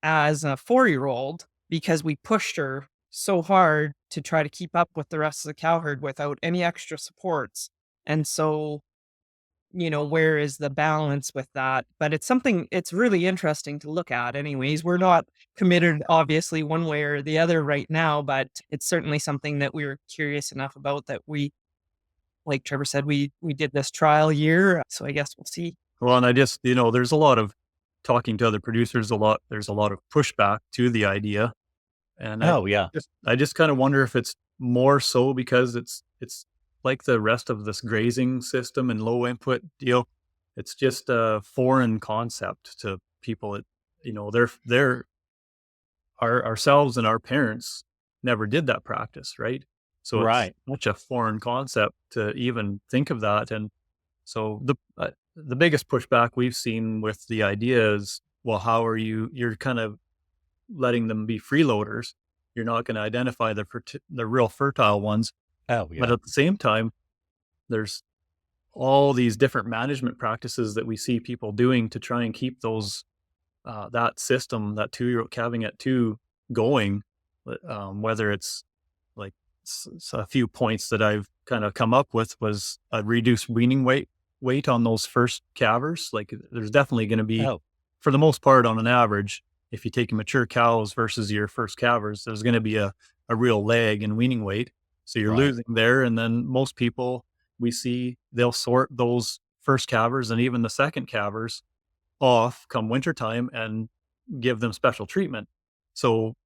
as a 4-year-old because we pushed her so hard to try to keep up with the rest of the cow herd without any extra supports? And so, where is the balance with that? But it's really interesting to look at anyways. We're not committed, obviously, one way or the other right now, but it's certainly something that we were curious enough about that we, like Trevor said, we did this trial year. So I guess we'll see. Well, and I just, there's a lot of talking to other producers, there's a lot of pushback to the idea. And I just kind of wonder if it's more so because it's like the rest of this grazing system and low input deal. It's just a foreign concept to people. Ourselves and our parents never did that practice, right? So it's such a foreign concept to even think of that. And so the biggest pushback we've seen with the idea is, well, how are you're kind of letting them be freeloaders. You're not going to identify the real fertile ones. Oh, yeah. But at the same time, there's all these different management practices that we see people doing to try and keep those that system, that 2-year-old calving at 2 going. Whether it's like a few points that I've kind of come up with was a reduced weaning weight on those first calvers. Like there's definitely going to be, for the most part, on an average, if you take mature cows versus your first calvers, there's going to be a real lag in weaning weight. So you're losing there. And then most people we see, they'll sort those first calvers and even the second calvers off come wintertime and give them special treatment. So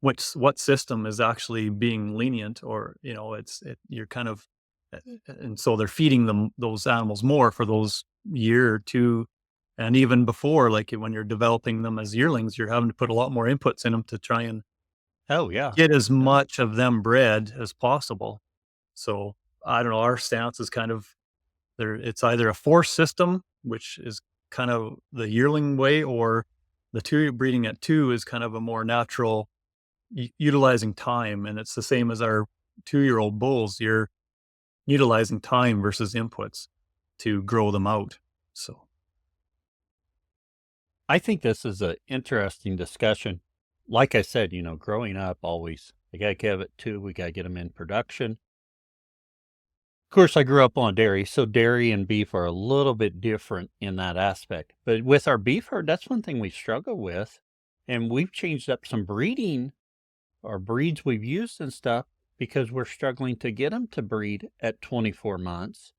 what system is actually being lenient, or, you're kind of, and so they're feeding those animals more for those year or two. And even before, like when you're developing them as yearlings, you're having to put a lot more inputs in them to try and Oh, yeah. get as much of them bred as possible. So I don't know. Our stance is kind of there. It's either a forced system, which is kind of the yearling way, or the two breeding at two is kind of a more natural utilizing time. And it's the same as our 2-year-old bulls. You're utilizing time versus inputs to grow them out. So I think this is an interesting discussion. Like I said, growing up always, I got to give it to, we got to get them in production. Of course, I grew up on dairy, so dairy and beef are a little bit different in that aspect. But with our beef herd, that's one thing we struggle with. And we've changed up some breeding or breeds we've used and stuff because we're struggling to get them to breed at 24 months,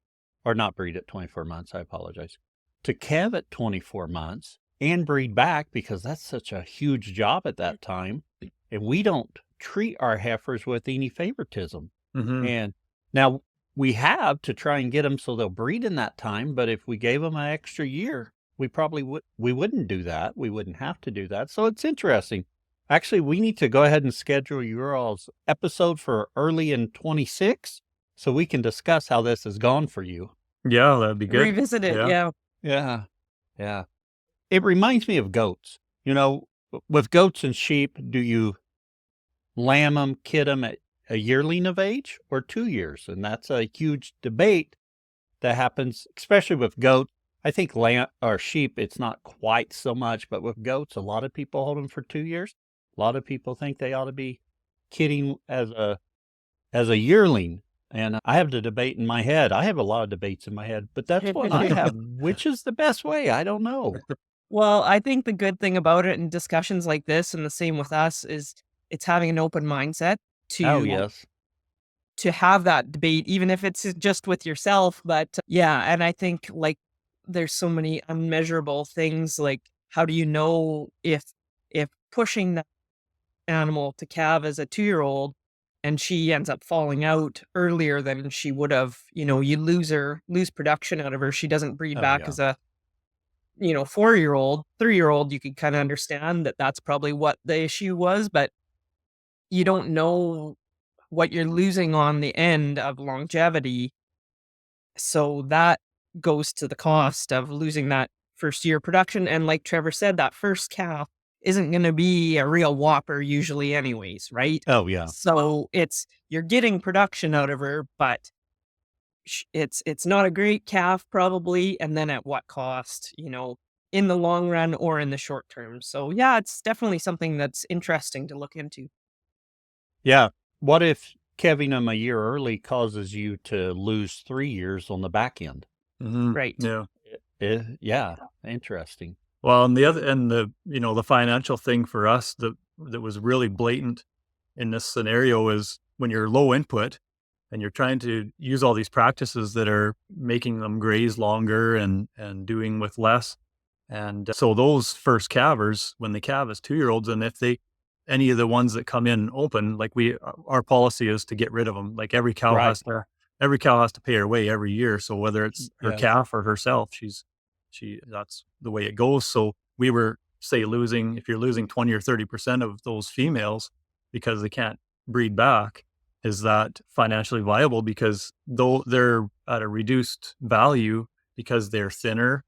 or not breed at 24 months, I apologize, to calve at 24 months and breed back because that's such a huge job at that time. And we don't treat our heifers with any favoritism. And now we have to try and get them so they'll breed in that time. But if we gave them an extra year, we probably wouldn't do that. We wouldn't have to do that. So it's interesting. Actually, we need to go ahead and schedule your all's episode for early in 26 so we can discuss how this has gone for you. yeah, that'd be good. Revisit it. Yeah. Yeah. Yeah. It reminds me of goats. With goats and sheep, do you lamb them, kid them at a yearling of age or 2 years? And that's a huge debate that happens, especially with goats. I think lamb or sheep, it's not quite so much, but with goats, a lot of people hold them for 2 years. A lot of people think they ought to be kidding as a yearling. And I have the debate in my head. I have a lot of debates in my head, but that's what I have. Which is the best way? I don't know. Well, I think the good thing about it in discussions like this, and the same with us, is it's having an open mindset Oh, yes. to have that debate, even if it's just with yourself. But yeah, and I think like there's so many unmeasurable things. Like, how do you know if pushing that animal to calve as a 2-year-old and she ends up falling out earlier than she would have, you lose production out of her. She doesn't breed Oh, back yeah. as a 4-year-old, 3-year-old. You could kind of understand that that's probably what the issue was, but you don't know what you're losing on the end of longevity. So that goes to the cost of losing that first year production. And like Trevor said, that first calf isn't going to be a real whopper usually anyways, right? Oh, yeah. So you're getting production out of her, but it's not a great calf probably. And then at what cost, in the long run or in the short term. So yeah, it's definitely something that's interesting to look into. Yeah. What if calving them a year early causes you to lose 3 years on the back end? Right. Yeah. Yeah. Interesting. Well, and the financial thing for us that was really blatant in this scenario is when you're low input and you're trying to use all these practices that are making them graze longer and doing with less. And so those first calvers, when they calve as 2-year-olds, and if any of the ones that come in open, like our policy is to get rid of them. Like every cow Right. has to pay her way every year. So whether it's her Yes. calf or herself, that's the way it goes. So we were if you're losing 20 or 30% of those females because they can't breed back, is that financially viable? Because though they're at a reduced value because they're thinner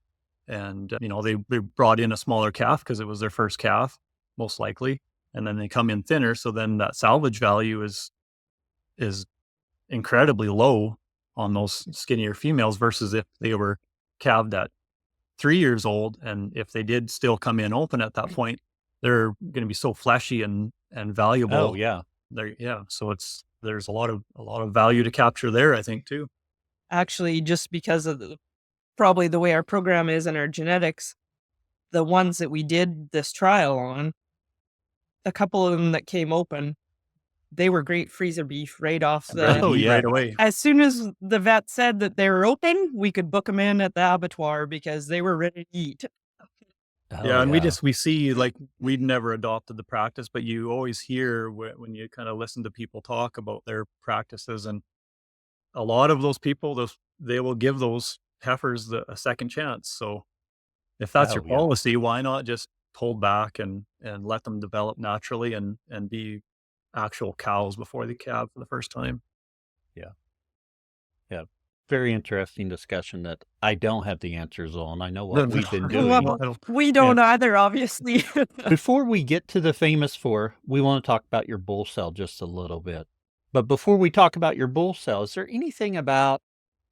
and, they brought in a smaller calf because it was their first calf, most likely. And then they come in thinner. So then that salvage value is incredibly low on those skinnier females versus if they were calved at 3 years old. And if they did still come in open at that point, they're going to be so fleshy and valuable. Oh, yeah. So there's a lot of value to capture there, I think, too. Actually, just because of probably the way our program is and our genetics, the ones that we did this trial on, a couple of them that came open, they were great freezer beef right off Ready to Oh, eat yeah. right away. As soon as the vet said that they were open, we could book them in at the abattoir because they were ready to eat. Yeah, Oh, and we see, like, we'd never adopted the practice, but you always hear when you kind of listen to people talk about their practices, and a lot of those people, they will give those heifers a second chance. So if that's your Oh, yeah. policy, why not just hold back and let them develop naturally and be actual cows before they calve for the first time. Yeah. Very interesting discussion that I don't have the answers on. I know No, what we've been no, doing. no, I Well, don't. we don't either, obviously. Before we get to the famous four, we want to talk about your bull cell just a little bit. But before we talk about your bull cell, is there anything about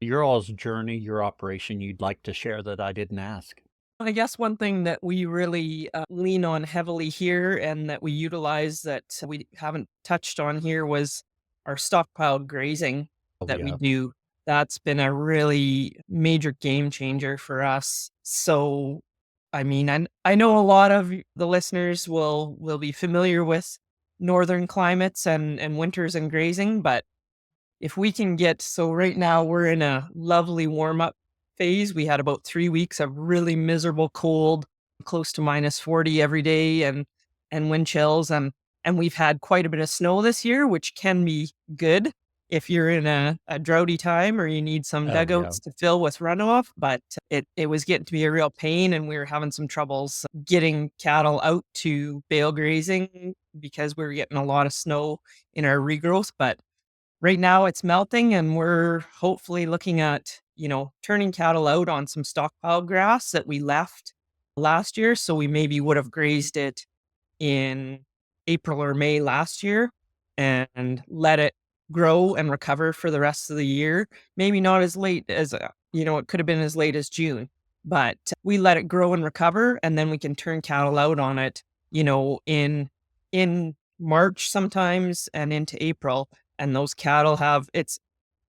your all's journey, your operation you'd like to share that I didn't ask? I guess one thing that we really lean on heavily here and that we utilize that we haven't touched on here was our stockpile grazing Oh, that we yeah. do. That's been a really major game changer for us. So, I mean, I know a lot of the listeners will be familiar with northern climates and winters and grazing, but if we can get so right now we're in a lovely warm up phase. We had about 3 weeks of really miserable cold, close to -40 every day and wind chills and we've had quite a bit of snow this year, which can be good if you're in a droughty time or you need some Oh, yeah. dugouts to fill with runoff. But it was getting to be a real pain and we were having some troubles getting cattle out to bale grazing because we were getting a lot of snow in our regrowth. But right now it's melting and we're hopefully looking at, turning cattle out on some stockpile grass that we left last year. So we maybe would have grazed it in April or May last year and let it grow and recover for the rest of the year. Maybe not as late as, it could have been as late as June, but we let it grow and recover and then we can turn cattle out on it, in March sometimes and into April. And those cattle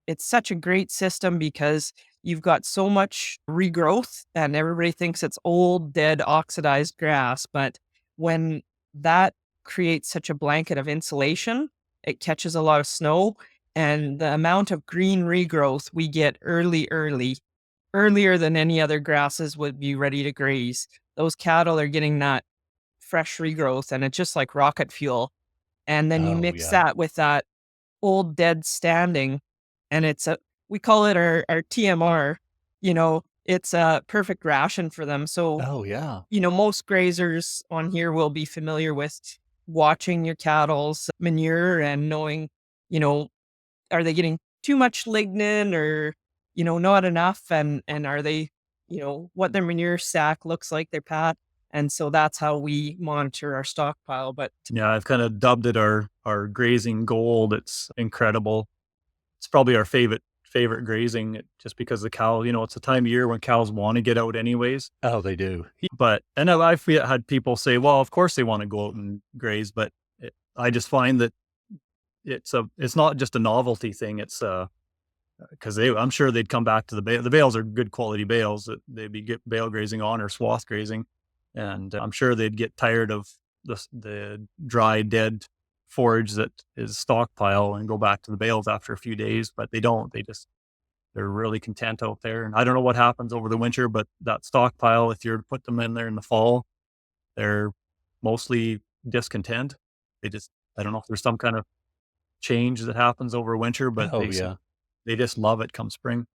it's such a great system because you've got so much regrowth and everybody thinks it's old, dead, oxidized grass. But when that creates such a blanket of insulation, it catches a lot of snow and the amount of green regrowth we get earlier than any other grasses would be ready to graze. Those cattle are getting that fresh regrowth and it's just like rocket fuel. And then you Oh, mix yeah. that with that old dead standing and we call it our TMR, it's a perfect ration for them. So, Oh, yeah. most grazers on here will be familiar with watching your cattle's manure and knowing, you know, are they getting too much lignin or, not enough? And are they, what their manure sack looks like, their pat. And so that's how we monitor our stockpile. But Yeah, I've kind of dubbed it our grazing gold. It's incredible. It's probably our favorite grazing just because the cow, it's a time of year when cows want to get out anyways. Oh, they do. But and I've had people say, well, of course they want to go out and graze, but I just find that it's not just a novelty thing. It's because I'm sure they'd come back to the bale. The bales are good quality bales that they'd be bale grazing on or swath grazing, and I'm sure they'd get tired of the dry dead forage that is stockpile and go back to the bales after a few days. But they don't. They're really content out there. And I don't know what happens over the winter, but that stockpile, if you're to put them in there in the fall, they're mostly discontent. I don't know if there's some kind of change that happens over winter, but Oh, yeah. they just love it come spring.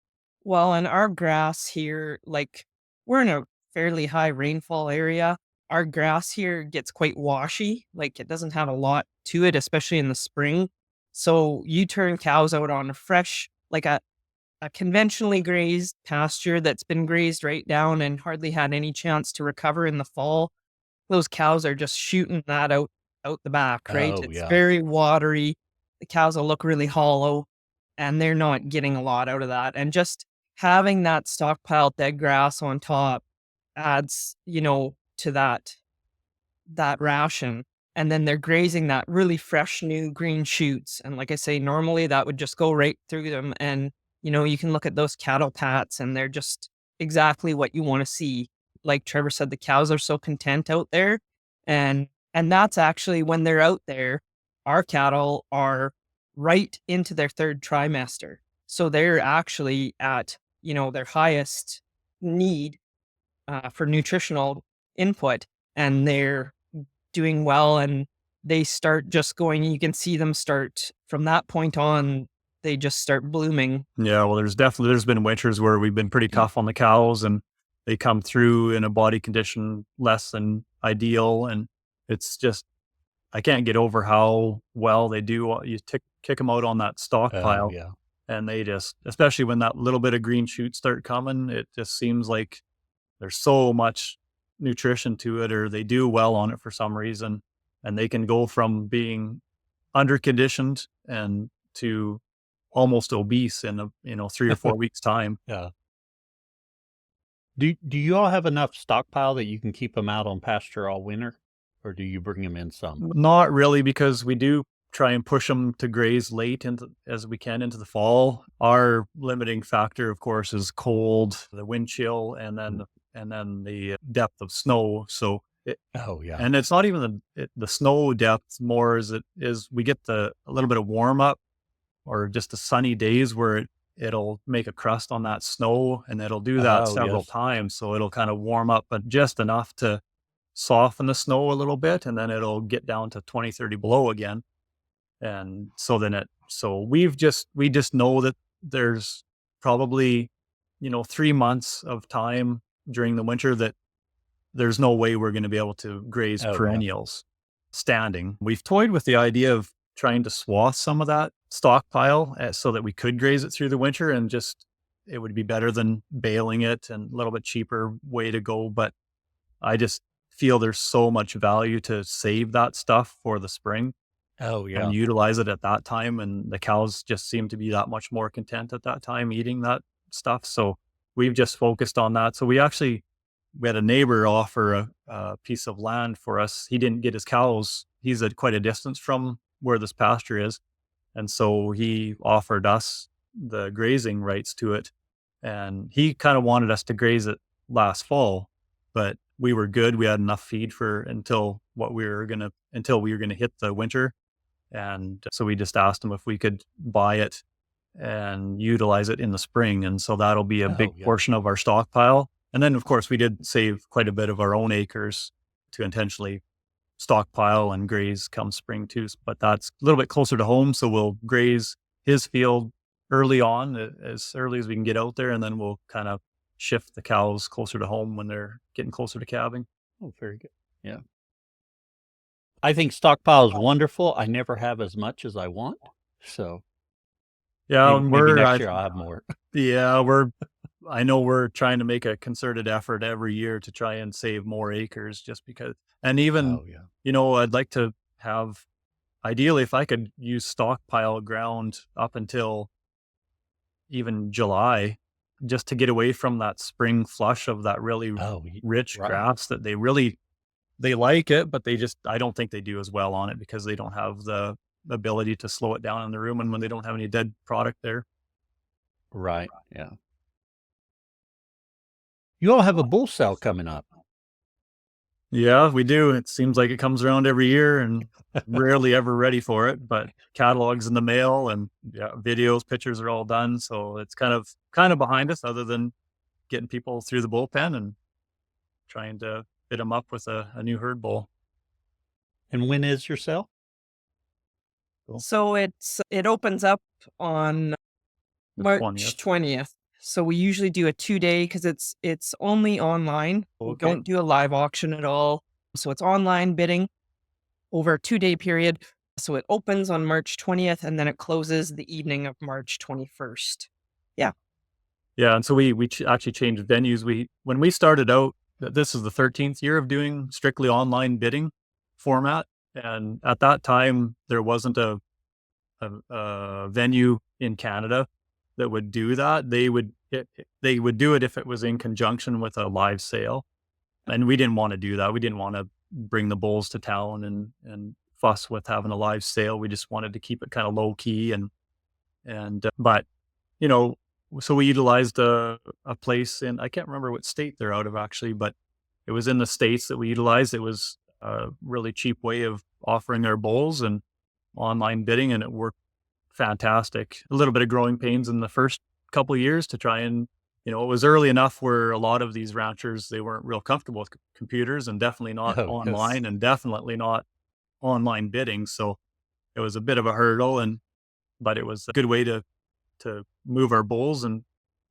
well, in our grass here, like we're in a fairly high rainfall area. Our grass here gets quite washy. Like it doesn't have a lot to it, especially in the spring. So you turn cows out on a fresh, like a conventionally grazed pasture that's been grazed right down and hardly had any chance to recover in the fall. Those cows are just shooting that out the back, right? Oh, It's yeah. very watery. The cows will look really hollow and they're not getting a lot out of that. And just having that stockpiled dead grass on top adds, to that ration. And then they're grazing that really fresh new green shoots. And like I say, normally that would just go right through them. And, you can look at those cattle pats and they're just exactly what you want to see. Like Trevor said, the cows are so content out there. And that's actually when they're out there, our cattle are right into their third trimester. So they're actually at, their highest need for nutritional input and they're doing well and they start just going, you can see them start from that point on, they just start blooming. Yeah, well, there's been winters where we've been pretty tough on the cows, and they come through in a body condition less than ideal, and it's just I can't get over how well they do. You kick them out on that stockpile, Yeah. and they just, especially when that little bit of green shoots start coming, it just seems like there's so much nutrition to it, or they do well on it for some reason, and they can go from being under conditioned and to almost obese in 3 or 4 weeks time. Yeah. Do you all have enough stockpile that you can keep them out on pasture all winter, or do you bring them in some? Not really, because we do try and push them to graze late as we can into the fall. Our limiting factor, of course, is cold, the wind chill, and then the depth of snow. So Oh, yeah. and it's not even the snow depth more as it is we get a little bit of warm up or just the sunny days where it'll make a crust on that snow, and it'll do that Oh, several yes. times. So it'll kind of warm up, but just enough to soften the snow a little bit, and then it'll get down to 20, 30 below again. And so we just know that there's probably, 3 months of time during the winter that there's no way we're going to be able to graze Oh, yeah. perennials standing. We've toyed with the idea of trying to swath some of that stockpile so that we could graze it through the winter, and just it would be better than baling it and a little bit cheaper way to go. But I just feel there's so much value to save that stuff for the spring Oh, yeah. and utilize it at that time. And the cows just seem to be that much more content at that time eating that stuff. So we've just focused on that. So we had a neighbor offer a piece of land for us. He didn't get his cows. He's at quite a distance from where this pasture is. And so he offered us the grazing rights to it. And he kind of wanted us to graze it last fall, but we were good. We had enough feed until we were going to hit the winter. And so we just asked him if we could buy it and utilize it in the spring. And so that'll be a big yeah. portion of our stockpile. And then, of course, we did save quite a bit of our own acres to intentionally stockpile and graze come spring too. But that's a little bit closer to home. So we'll graze his field early on, as early as we can get out there. And then we'll kind of shift the cows closer to home when they're getting closer to calving. Oh, very good. Yeah. I think stockpile is wonderful. I never have as much as I want. So Yeah, maybe next year I'll have more. Yeah, I know we're trying to make a concerted effort every year to try and save more acres, just because, and even, Oh, yeah. I'd like to have, ideally, if I could use stockpile ground up until even July, just to get away from that spring flush of that really rich right. grass that they like it, but I don't think they do as well on it because they don't have the ability to slow it down in the room, and when they don't have any dead product there. Right. Yeah. You all have a bull sale coming up. Yeah, we do. It seems like it comes around every year, and rarely ever ready for it, but catalogs in the mail, and videos, pictures are all done. So it's kind of behind us, other than getting people through the bullpen and trying to fit them up with a new herd bull. And when is your sale? So it opens up on The March 20th. 20th. So we usually do a 2-day because it's only online. We Okay. don't do a live auction at all. So it's online bidding over a 2-day period. So it opens on March 20th and then it closes the evening of March 21st. Yeah, and so we actually changed venues. When we started out, this is the 13th year of doing strictly online bidding format, and at that time there wasn't a venue in Canada that would do that. They would do it if it was in conjunction with a live sale, and we didn't want to do that. We didn't want to bring the bulls to town and fuss with having a live sale. We just wanted to keep it kind of low key, but so we utilized a place in, I can't remember what state they're out of actually, but it was in the States that we utilized. It was a really cheap way of offering our bulls and online bidding, and it worked fantastic. A little bit of growing pains in the first couple of years to try and, it was early enough where a lot of these ranchers, they weren't real comfortable with computers, and definitely not online, and definitely not online bidding. So it was a bit of a hurdle, but it was a good way to move our bulls. And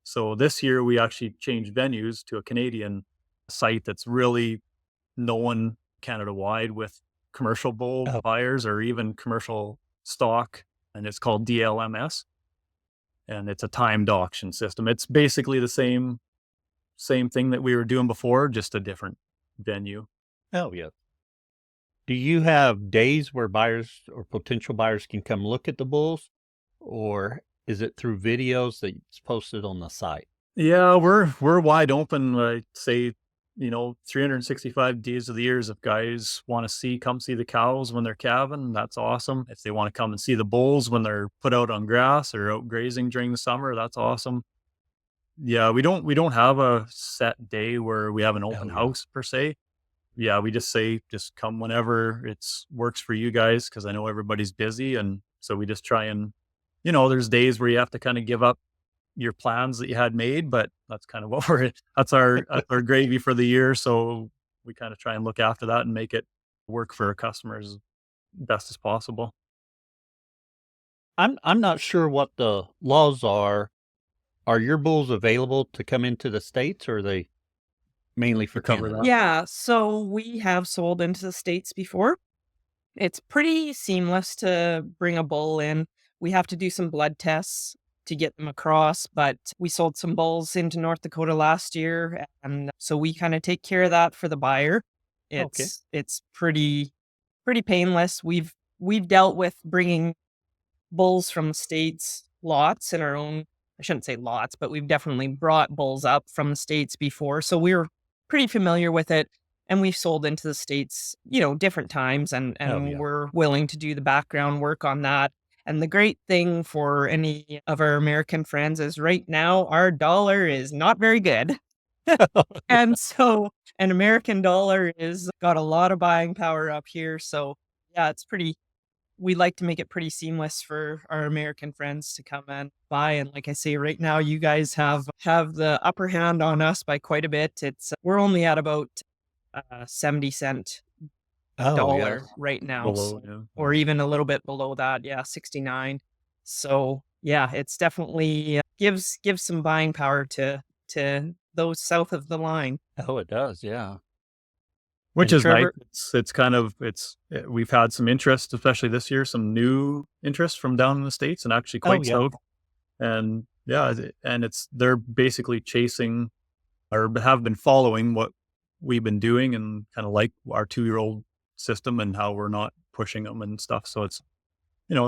so this year we actually changed venues to a Canadian site that's really known Canada wide with commercial bull Oh. buyers or even commercial stock, and it's called DLMS, and it's a timed auction system. It's basically the same thing that we were doing before, just a different venue. Oh, yeah. Do you have days where buyers or potential buyers can come look at the bulls, or is it through videos that's posted on the site? Yeah, we're wide open. I say, 365 days of the years. If guys want to come see the cows when they're calving, that's awesome. If they want to come and see the bulls when they're put out on grass or out grazing during the summer, that's awesome. Yeah, we don't have a set day where we have an open yeah. house per se. Yeah, we just say just come whenever works for you guys, because I know everybody's busy, and so we just try and there's days where you have to kind of give up your plans that you had made, but that's kind of what that's our gravy for the year. So we kind of try and look after that and make it work for our customers best as possible. I'm not sure what the laws are. Are your bulls available to come into the States, or are they mainly for To cover Canada? that. Yeah, so we have sold into the States before. It's pretty seamless to bring a bull in. We have to do some blood tests to get them across, but we sold some bulls into North Dakota last year, and so we kind of take care of that for the buyer. Okay. It's pretty painless. We've dealt with bringing bulls from the States lots in our own. I shouldn't say lots, but we've definitely brought bulls up from the States before. So we're pretty familiar with it. And we've sold into the States, different times, and Yeah. we're willing to do the background work on that. And the great thing for any of our American friends is right now our dollar is not very good. And so an American dollar is got a lot of buying power up here. So yeah, we like to make it pretty seamless for our American friends to come and buy. And like I say, right now, you guys have the upper hand on us by quite a bit. We're only at about 70 cent Oh, dollar yes. right now, Below, yeah. or even a little bit below that. Yeah, 69. So yeah, it's definitely gives some buying power to those south of the line. Oh, it does. Yeah. Which And is nice. Trevor, We've had some interest, especially this year, some new interest from down in the States and actually oh, quite yeah. south. And yeah, they're basically chasing or have been following what we've been doing and kind of like our 2-year-old system and how we're not pushing them and stuff. So it's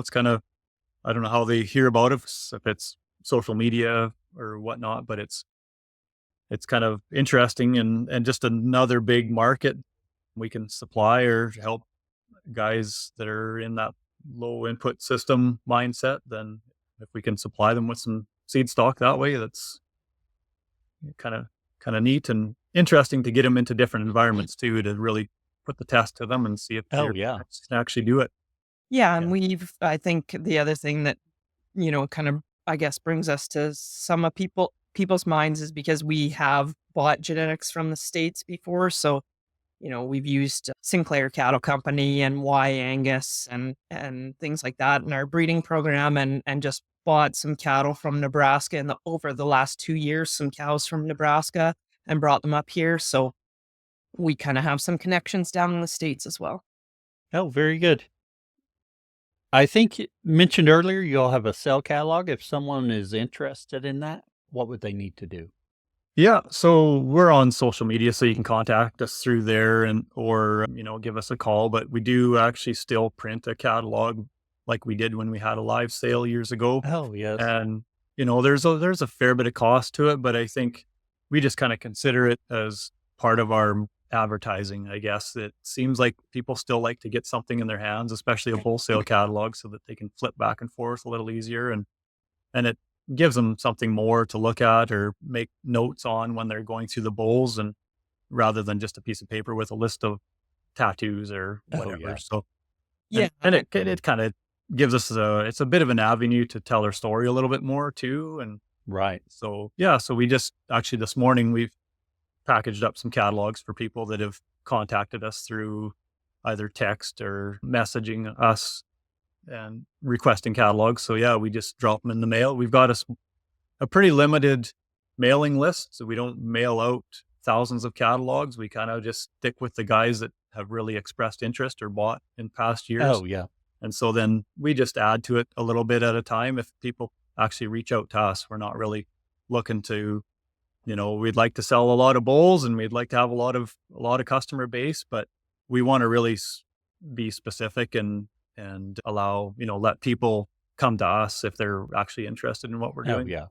kind of, I don't know how they hear about us, if it's social media or whatnot, but it's kind of interesting and just another big market we can supply or help guys that are in that low input system mindset. Then if we can supply them with some seed stock that way, that's kind of neat and interesting to get them into different environments too, to really put the test to them and see if Oh, they yeah. can actually do it. Yeah, and Yeah. I think the other thing that, kind of, I guess, brings us to some of people's minds is because we have bought genetics from the States before. So, we've used Sinclair Cattle Company and Y Angus and things like that in our breeding program, and just bought some cattle from Nebraska over the last 2 years, some cows from Nebraska, and brought them up here. So we kind of have some connections down in the States as well. Oh, very good. I think you mentioned earlier you'll have a sale catalog. If someone is interested in that, what would they need to do? Yeah, so we're on social media, so you can contact us through there or give us a call. But we do actually still print a catalog like we did when we had a live sale years ago. Oh, yes. And there's a fair bit of cost to it, but I think we just kind of consider it as part of our advertising. I guess it seems like people still like to get something in their hands, especially a wholesale catalog, so that they can flip back and forth a little easier, and it gives them something more to look at or make notes on when they're going through the bulls, and rather than just a piece of paper with a list of tattoos or Oh, whatever. yeah. So Yeah, and it kind of gives us it's a bit of an avenue to tell our story a little bit more too. And Right. so yeah, so we just actually this morning we've packaged up some catalogs for people that have contacted us through either text or messaging us and requesting catalogs. So yeah, we just drop them in the mail. We've got a pretty limited mailing list, so we don't mail out thousands of catalogs. We kind of just stick with the guys that have really expressed interest or bought in past years. Oh, yeah. And so then we just add to it a little bit at a time. If people actually reach out to us, we're not really looking to, we'd like to sell a lot of bulls and we'd like to have a lot of customer base, but we want to really be specific and allow, let people come to us if they're actually interested in what we're doing. Oh, yeah.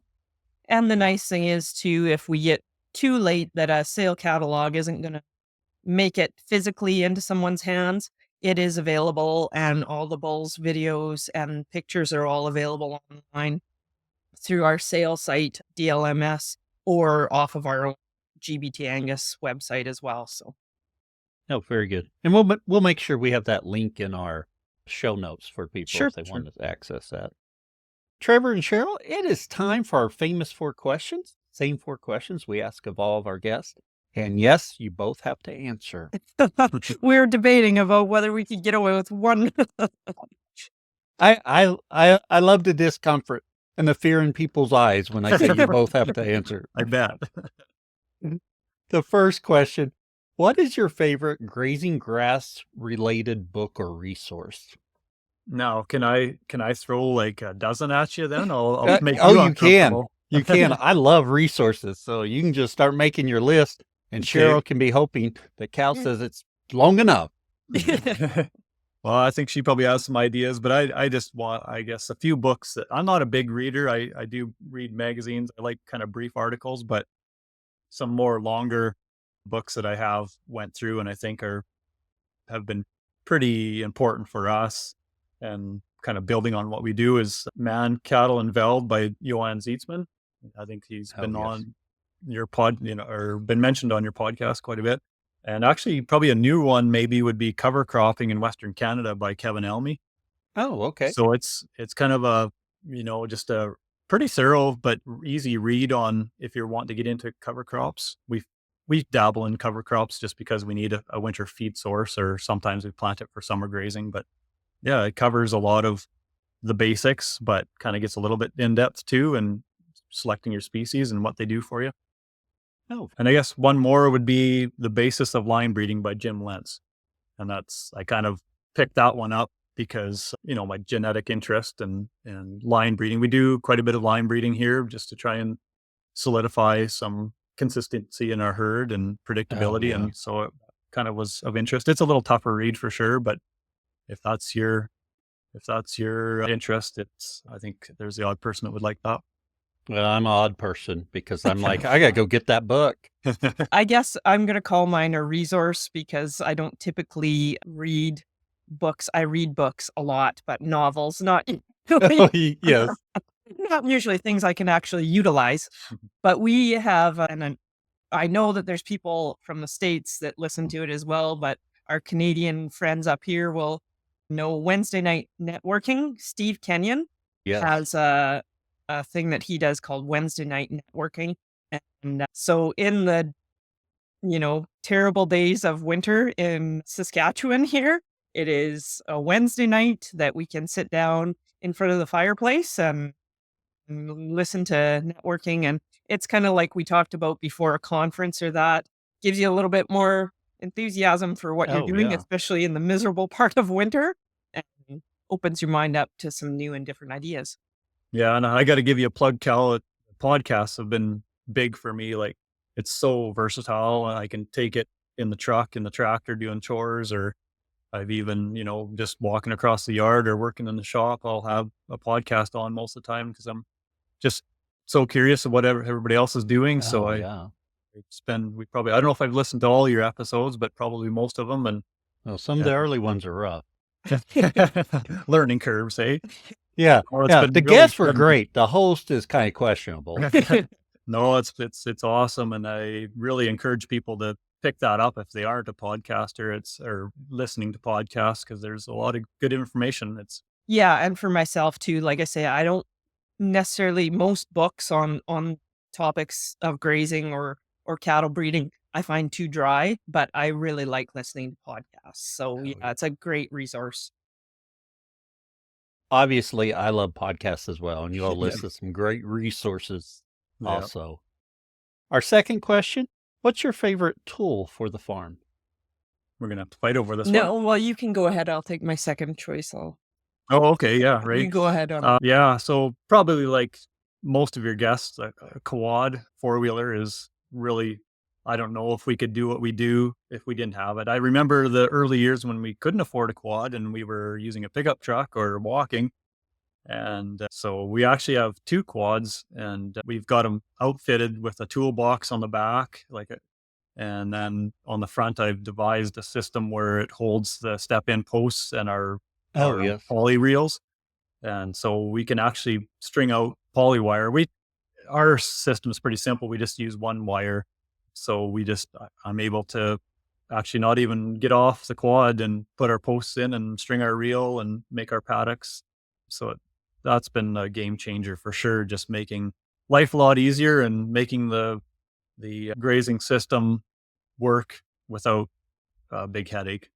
And the nice thing is too, if we get too late that a sale catalog isn't going to make it physically into someone's hands, it is available, and all the bulls videos and pictures are all available online through our sale site, DLMS, or off of our own GBT Angus website as well. So, Oh, very good. And we'll make sure we have that link in our show notes for people if they want to access that. Trevor and Cheryl, it is time for our famous 4 questions. Same 4 questions we ask of all of our guests. And yes, you both have to answer. we're debating about whether we could get away with one. I love the discomfort and the fear in people's eyes when I say you both have to answer. I bet. The first question, what is your favorite grazing grass related book or resource? Now, can I throw like a dozen at you then? I'll make you uncomfortable. You can. I love resources. So you can just start making your list, and Cheryl can be hoping that Cal says it's long enough. Well, I think she probably has some ideas, but I just want, I guess, a few books that I'm not a big reader. I do read magazines. I like kind of brief articles, but some more longer books that I have went through and I think have been pretty important for us and kind of building on what we do is Man, Cattle, and Veld by Johan Zietzman. I think he's been on your or been mentioned on your podcast quite a bit. And actually, probably a new one maybe would be Cover Cropping in Western Canada by Kevin Elmy. Oh, okay. So it's kind of a, just a pretty thorough but easy read on if you're wanting to get into cover crops. We dabble in cover crops just because we need a winter feed source, or sometimes we plant it for summer grazing. But yeah, it covers a lot of the basics, but kind of gets a little bit in depth too, and selecting your species and what they do for you. Oh, and I guess one more would be The Basis of Line Breeding by Jim Lentz. And I kind of picked that one up because, my genetic interest and line breeding. We do quite a bit of line breeding here just to try and solidify some consistency in our herd and predictability. And so it kind of was of interest. It's a little tougher read for sure, but if that's your interest, I think there's the odd person that would like that. Well, I'm an odd person because I'm like, I got to go get that book. I guess I'm going to call mine a resource because I don't typically read books. I read books a lot, but novels, not yes, not usually things I can actually utilize. But we have, and I know that there's people from the States that listen to it as well, but our Canadian friends up here will know Wednesday Night Networking. Steve Kenyon has a thing that he does called Wednesday Night Networking. And so in the, terrible days of winter in Saskatchewan here, it is a Wednesday night that we can sit down in front of the fireplace and listen to networking. And it's kind of like we talked about before, a conference or that gives you a little bit more enthusiasm for what you're doing, especially in the miserable part of winter, and opens your mind up to some new and different ideas. Yeah, and I got to give you a plug, Cal. Podcasts have been big for me. Like, it's so versatile, and I can take it in the truck, in the tractor, doing chores, or I've even, just walking across the yard or working in the shop. I'll have a podcast on most of the time because I'm just so curious of what everybody else is doing. So I don't know if I've listened to all your episodes, but probably most of them. And some of the early ones are rough. Learning curves, eh? Yeah. The guests were great. The host is kind of questionable. No, it's awesome. And I really encourage people to pick that up if they aren't a podcaster or listening to podcasts, because there's a lot of good information. And for myself too, like I say, I don't necessarily, most books on topics of grazing or cattle breeding I find too dry, but I really like listening to podcasts. So it's a great resource. Obviously, I love podcasts as well, and you all listed some great resources also. Our second question, what's your favorite tool for the farm? We're going to have to fight over this one. No, well, you can go ahead. I'll take my second choice. Oh, okay. Yeah, right. You go ahead on. Yeah, so probably like most of your guests, a quad four-wheeler is really, I don't know if we could do what we do if we didn't have it. I remember the early years when we couldn't afford a quad and we were using a pickup truck or walking. And so we actually have two quads, and we've got them outfitted with a toolbox on the back, and then on the front, I've devised a system where it holds the step-in posts and our yes. poly reels. And so we can actually string out poly wire. Our system is pretty simple. We just use one wire. So I'm able to actually not even get off the quad and put our posts in and string our reel and make our paddocks. So that's been a game changer for sure. Just making life a lot easier and making the grazing system work without a big headache.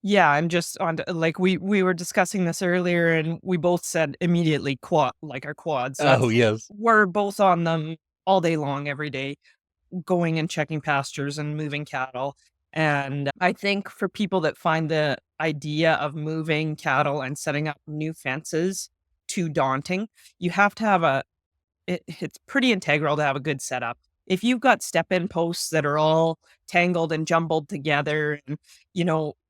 Yeah, I'm just on to, like we were discussing this earlier, and we both said immediately our quads. Oh, yes. We're both on them all day long, every day, going and checking pastures and moving cattle. And I think for people that find the idea of moving cattle and setting up new fences too daunting, you have to have it's pretty integral to have a good setup. If you've got step-in posts that are all tangled and jumbled together, and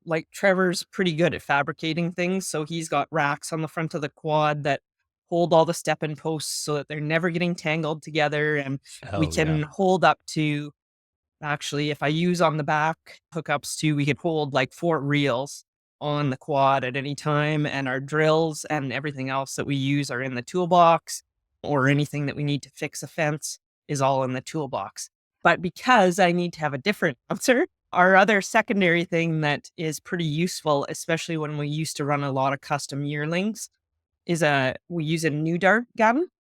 like Trevor's pretty good at fabricating things, so he's got racks on the front of the quad that hold all the step-in posts so that they're never getting tangled together, and we Oh, can yeah. hold up to, actually, if I use on the back hookups too, we could hold like 4 reels on the quad at any time, and our drills and everything else that we use are in the toolbox, or anything that we need to fix a fence is all in the toolbox. But because I need to have a different answer, our other secondary thing that is pretty useful, especially when we used to run a lot of custom yearlings, is we use a new dart gun. Oh,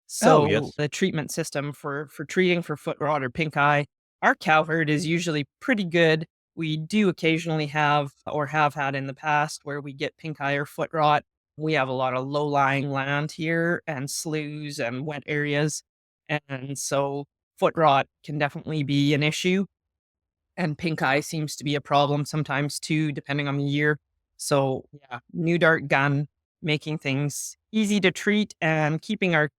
So yes. the treatment system for treating for foot rot or pink eye, our cow herd is usually pretty good. We do occasionally have, or have had in the past, where we get pink eye or foot rot. We have a lot of low-lying land here and sloughs and wet areas. And so foot rot can definitely be an issue. And pink eye seems to be a problem sometimes too, depending on the year. So yeah, new dart gun, making things easy to treat and keeping our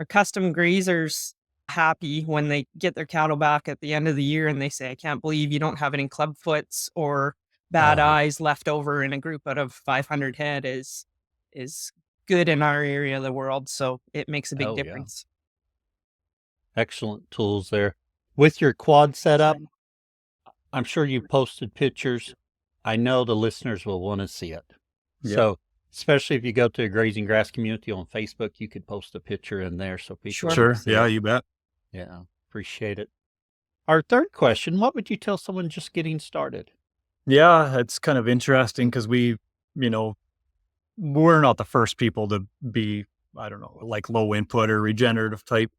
custom grazers happy when they get their cattle back at the end of the year and they say, I can't believe you don't have any clubfoots or bad Oh, eyes left over in a group out of 500 head is good in our area of the world. So it makes a big yeah. difference. Excellent tools there. With your quad setup, I'm sure you've posted pictures. I know the listeners will want to see it. Yep. So, especially if you go to a grazing grass community on Facebook, you could post a picture in there so people Sure. can see Yeah, it. you bet. Yeah, appreciate it. Our third question, what would you tell someone just getting started? Yeah, it's kind of interesting because we're not the first people to be, I don't know, like low input or regenerative type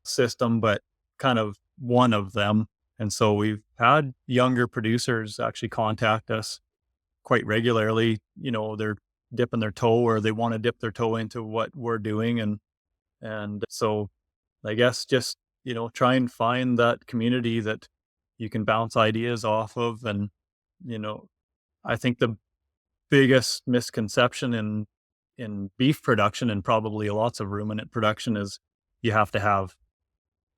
system, but kind of one of them. And so we've had younger producers actually contact us quite regularly. They're dipping their toe, or they want to dip their toe into what we're doing. And so I guess just, try and find that community that you can bounce ideas off of. And, I think the biggest misconception in beef production, and probably lots of ruminant production, is you have to have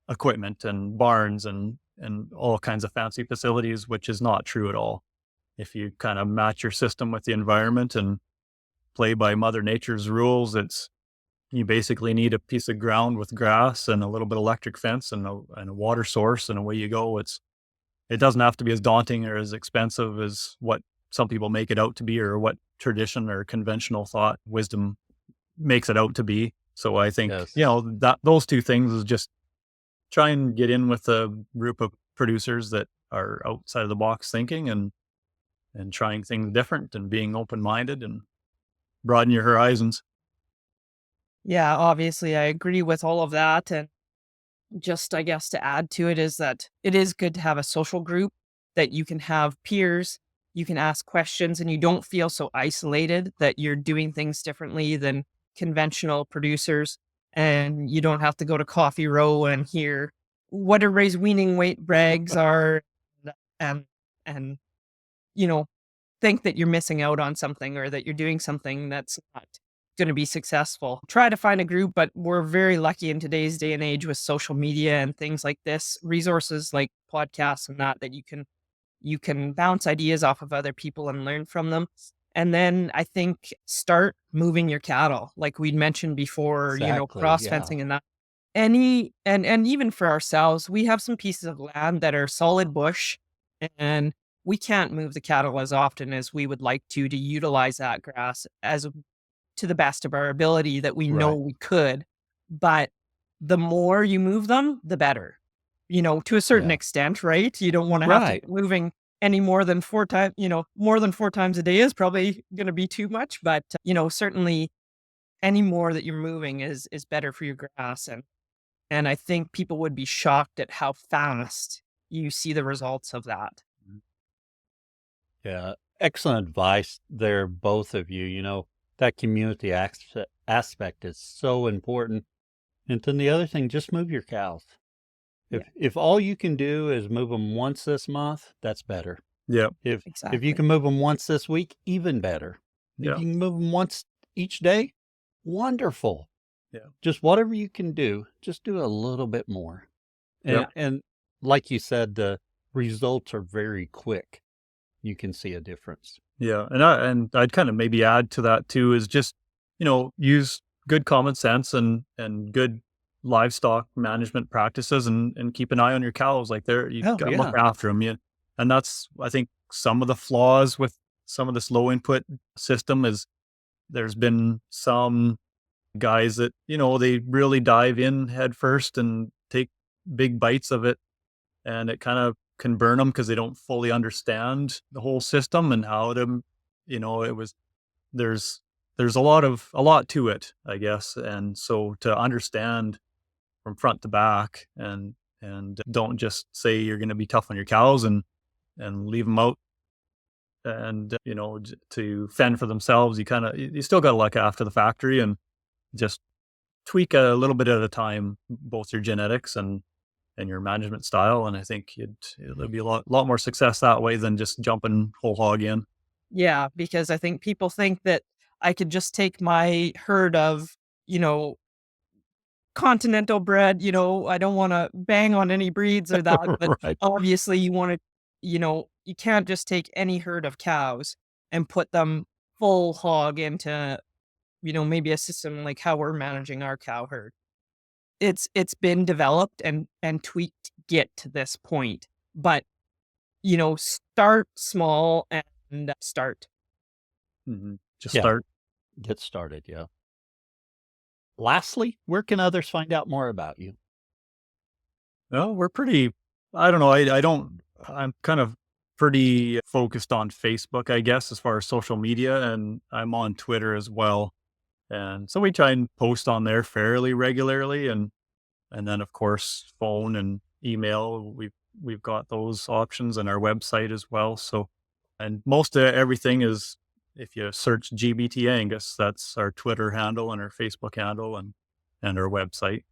equipment and barns and all kinds of fancy facilities, which is not true at all. If you kind of match your system with the environment and play by Mother Nature's rules, you basically need a piece of ground with grass and a little bit of electric fence and a water source, and away you go. It doesn't have to be as daunting or as expensive as what some people make it out to be, or what tradition or conventional thought wisdom makes it out to be. So I think, Yes. that those two things is just try and get in with a group of producers that are outside of the box thinking and trying things different and being open-minded and broaden your horizons. Yeah, obviously I agree with all of that. And just, I guess, to add to it is that it is good to have a social group that you can have peers, you can ask questions, and you don't feel so isolated that you're doing things differently than conventional producers. And you don't have to go to Coffee Row and hear what a raised weaning weight brags are, and and you know, think that you're missing out on something or that you're doing something that's not going to be successful. Try to find a group, but we're very lucky in today's day and age with social media and things like this, resources like podcasts and that you can bounce ideas off of other people and learn from them. And then I think start moving your cattle, like we'd mentioned before, Exactly. cross Yeah. fencing and that. And even for ourselves, we have some pieces of land that are solid bush, and we can't move the cattle as often as we would like to utilize that grass as to the best of our ability that we know Right. we could. But the more you move them, the better. To a certain Yeah. extent, right? You don't want to have to Right. be moving any more than four times, more than four times a day is probably going to be too much. But, certainly any more that you're moving is better for your grass. And I think people would be shocked at how fast you see the results of that. Yeah. Excellent advice there, both of you. That community aspect is so important. And then the other thing, just move your cows. Yeah, If all you can do is move them once this month, that's better. Yeah. If you exactly. can move them once this week, even better. If Yeah. you can move them once each day, wonderful. Yeah. Just whatever you can do, just do a little bit more. Yeah. And like you said, the results are very quick. You can see a difference. Yeah. And I'd kind of maybe add to that too is just, use good common sense and good livestock management practices and keep an eye on your cows. Like you Oh, got to look yeah. after them. Yeah. And that's, I think, some of the flaws with some of this low input system is there's been some guys that, they really dive in head first and take big bites of it, and it kind of can burn them because they don't fully understand the whole system and how to, it was, there's a lot to it, I guess. And so to understand from front to back and don't just say you're going to be tough on your cows and leave them out and, to fend for themselves. You still got to look after the factory and just tweak a little bit at a time, both your genetics and your management style. And I think there'll be a lot more success that way than just jumping whole hog in. Yeah, because I think people think that I could just take my herd of, you know, continental bred, I don't want to bang on any breeds or that, but Right. obviously you want to, you can't just take any herd of cows and put them full hog into, maybe a system like how we're managing our cow herd. It's been developed and tweaked to get to this point. But, start small and start. Just Yeah. start. Get started. Yeah. Lastly, where can others find out more about you? No, we're pretty, I don't know. I'm kind of pretty focused on Facebook, I guess, as far as social media, and I'm on Twitter as well. And so we try and post on there fairly regularly. And then of course, phone and email, we've got those options, and our website as well. So, and most of everything is, if you search GBT Angus, that's our Twitter handle and our Facebook handle and our website.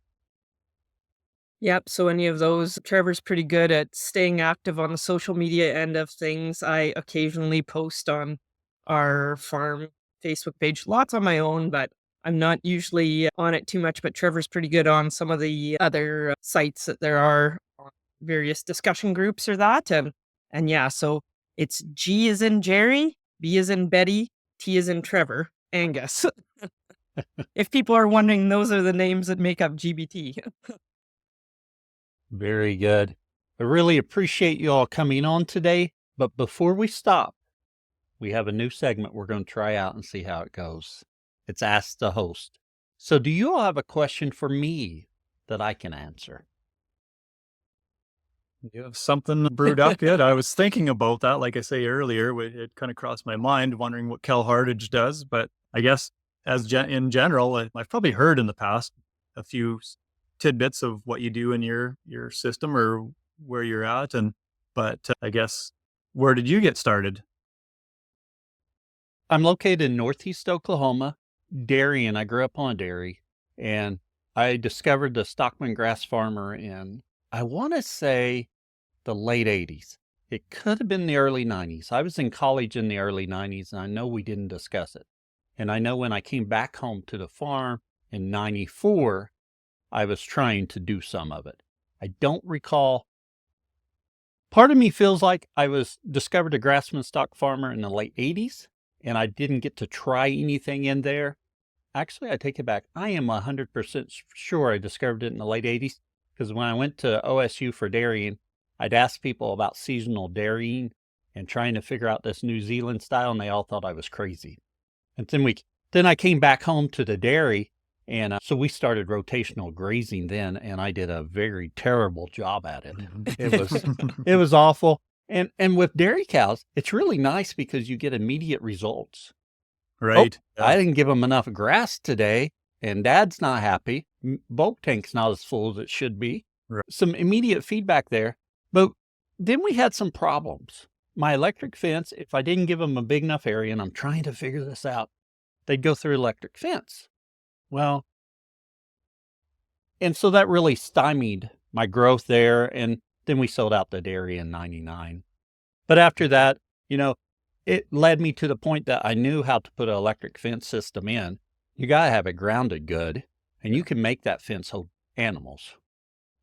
Yep. So any of those, Trevor's pretty good at staying active on the social media end of things. I occasionally post on our farm Facebook page, lots on my own, but I'm not usually on it too much. But Trevor's pretty good on some of the other sites that there are on various discussion groups or that. And yeah, so it's G is in Jerry, B is in Betty, T is in Trevor, Angus. If people are wondering, those are the names that make up GBT. Very good. I really appreciate you all coming on today. But before we stop, we have a new segment we're going to try out and see how it goes. It's Ask the Host. So do you all have a question for me that I can answer? You have something brewed up yet? I was thinking about that. Like I say earlier, it kind of crossed my mind wondering what Cal Hardage does. But I guess in general, I've probably heard in the past a few tidbits of what you do in your system or where you're at. But I guess, where did you get started? I'm located in Northeast Oklahoma, dairy, and I grew up on dairy. And I discovered the Stockman grass farmer in, I want to say, the late 80s. It could have been the early 90s. I was in college in the early 90s, and I know we didn't discuss it. And I know when I came back home to the farm in 94, I was trying to do some of it. I don't recall. Part of me feels like I was discovered a grassman stock farmer in the late 80s, and I didn't get to try anything in there. Actually, I take it back. I am 100% sure I discovered it in the late 80s, because when I went to OSU for dairying, I'd ask people about seasonal dairying and trying to figure out this New Zealand style, and they all thought I was crazy. And then I came back home to the dairy, and so we started rotational grazing then, and I did a very terrible job at it. It was awful. And with dairy cows, it's really nice because you get immediate results. Right. Oh, I didn't give them enough grass today, and Dad's not happy. Bulk tank's not as full as it should be. Right. Some immediate feedback there. But then we had some problems. My electric fence, if I didn't give them a big enough area, and I'm trying to figure this out, they'd go through electric fence. Well, and so that really stymied my growth there. And then we sold out the dairy in 99. But after that, it led me to the point that I knew how to put an electric fence system in. You got to have it grounded good, and you can make that fence hold animals.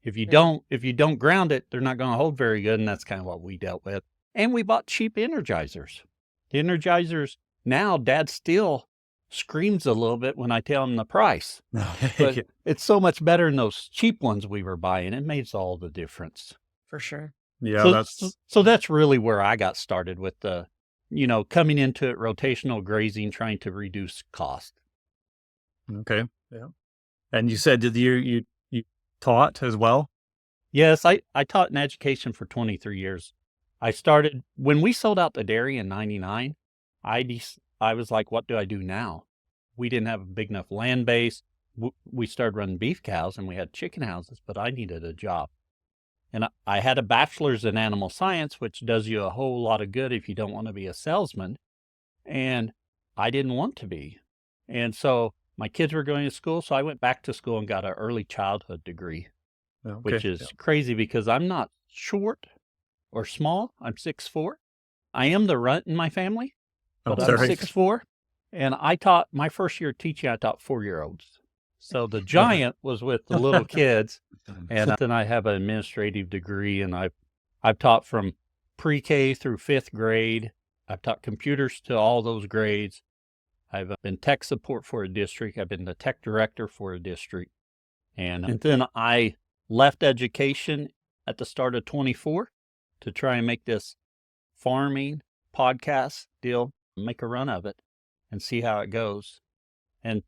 If you don't ground it, they're not going to hold very good, and that's kind of what we dealt with. And we bought cheap energizers. The energizers, now Dad still screams a little bit when I tell him the price. But it's so much better than those cheap ones we were buying. It makes all the difference. For sure. Yeah, so that's really where I got started with the, coming into it, rotational grazing, trying to reduce cost. Okay. Yeah. And you said you taught as well? Yes, I taught in education for 23 years. I started, when we sold out the dairy in 99, I was like, what do I do now? We didn't have a big enough land base. We started running beef cows and we had chicken houses, but I needed a job. And I had a bachelor's in animal science, which does you a whole lot of good if you don't want to be a salesman. And I didn't want to be. And so my kids were going to school, so I went back to school and got an early childhood degree, which is crazy because I'm not short or small. I'm 6'4". I am the runt in my family, but I'm 6'4". And I taught, my first year teaching, I taught 4-year-olds. So the giant was with the little kids. And then I have an administrative degree, and I've taught from pre-K through 5th grade. I've taught computers to all those grades. I've been tech support for a district. I've been the tech director for a district. And then I left education at the start of 24 to try and make this farming podcast deal, make a run of it and see how it goes. And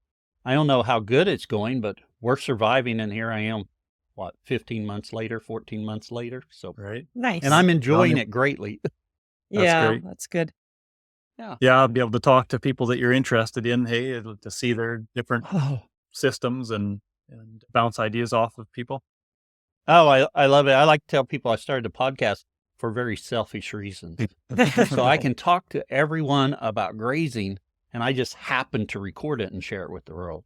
I don't know how good it's going, but we're surviving, and here I am, 15 months later, 14 months later. So right. Nice. And I'm enjoying it greatly. Great. That's good. Yeah, I'll be able to talk to people that you're interested in, to see their different systems and bounce ideas off of people. Oh, I love it. I like to tell people I started a podcast for very selfish reasons. So I can talk to everyone about grazing, and I just happen to record it and share it with the world.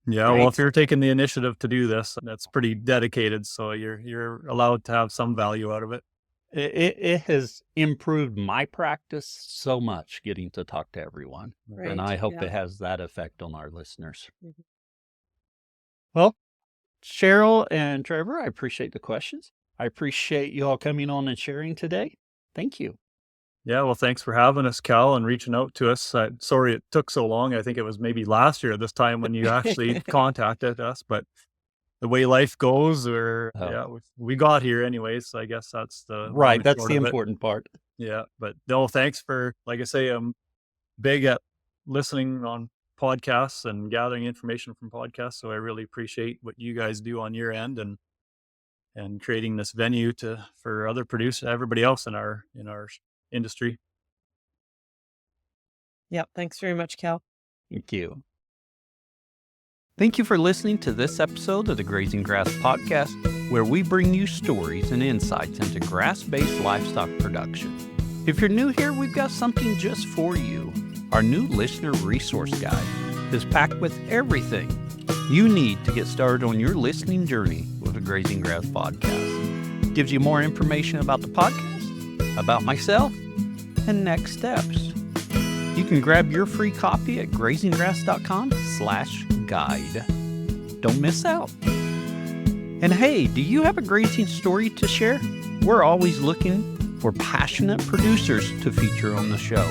Yeah, Right. well, if you're taking the initiative to do this, that's pretty dedicated. So you're allowed to have some value out of it. It has improved my practice so much getting to talk to everyone. Right. And I hope Yeah. it has that effect on our listeners. Mhm. Well, Cheryl and Trevor, I appreciate the questions. I appreciate you all coming on and sharing today. Thank you. Yeah, well, thanks for having us, Cal, and reaching out to us. Sorry it took so long. I think it was maybe last year this time when you actually contacted us, but the way life goes, we got here anyways. So I guess that's the Right. long That's short the of it. important part. Yeah, but no, thanks for, like I say, I'm big at listening on podcasts and gathering information from podcasts. So I really appreciate what you guys do on your end and creating this venue for other producers, everybody else in our industry. Yep. Thanks very much, Cal. Thank you. Thank you for listening to this episode of the Grazing Grass Podcast, where we bring you stories and insights into grass-based livestock production. If you're new here, we've got something just for you. Our new listener resource guide is packed with everything you need to get started on your listening journey with the Grazing Grass Podcast. It gives you more information about the podcast, about myself, and next steps. You can grab your free copy at grazinggrass.com/guide. Don't miss out. And hey, do you have a grazing story to share? We're always looking for passionate producers to feature on the show.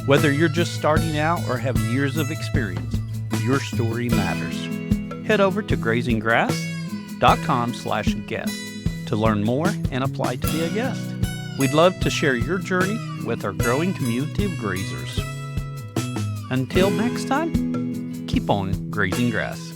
Whether you're just starting out or have years of experience, your story matters. Head over to grazinggrass.com/guest to learn more and apply to be a guest. We'd love to share your journey with our growing community of grazers. Until next time, keep on grazing grass.